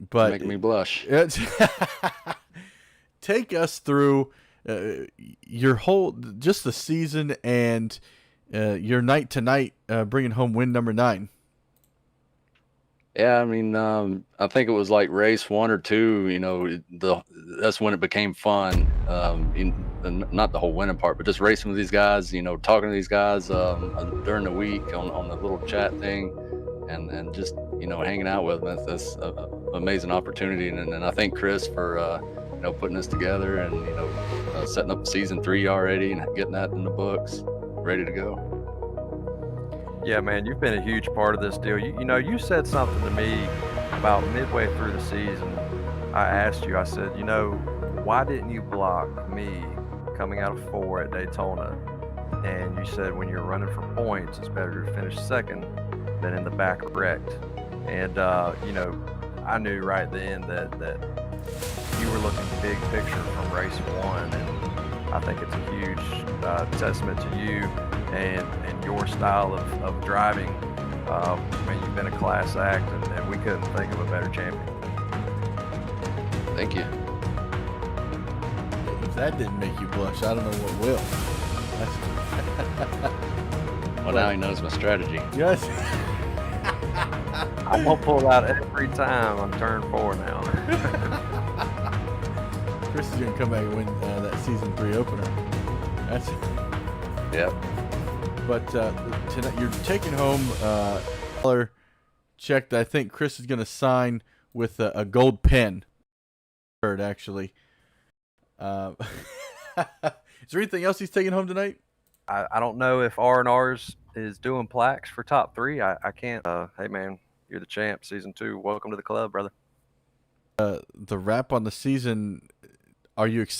But making me blush. Take us through your whole, just the season and your night tonight, bringing home win number 9. Yeah, I mean, I think it was like race 1 or 2. That's when it became fun. Not the whole winning part, but just racing with these guys. Talking to these guys during the week on the little chat thing, and just hanging out with them. That's an amazing opportunity, and I thank Chris for putting this together and setting up season 3 already and getting that in the books, ready to go. Yeah, man, you've been a huge part of this deal. You said something to me about midway through the season. I asked you, I said, why didn't you block me coming out of 4 at Daytona? And you said when you're running for points, it's better to finish second than in the back wrecked. And, I knew right then that you were looking big picture from race 1. And I think it's a huge testament to you and your style of driving. You've been a class act, and we couldn't think of a better champion. Thank you. If that didn't make you blush, I don't know what will. Well, now he knows my strategy. Yes. I'm going to pull out every time on turn 4 now. Chris is going to come back and win that season 3 opener. That's Yep. But tonight you're taking home dollar check that I think Chris is going to sign with a gold pen. Actually, is there anything else he's taking home tonight? I don't know if R&R's is doing plaques for top 3. I can't. Hey man, you're the champ, season 2. Welcome to the club, brother. The wrap on the season. Are you excited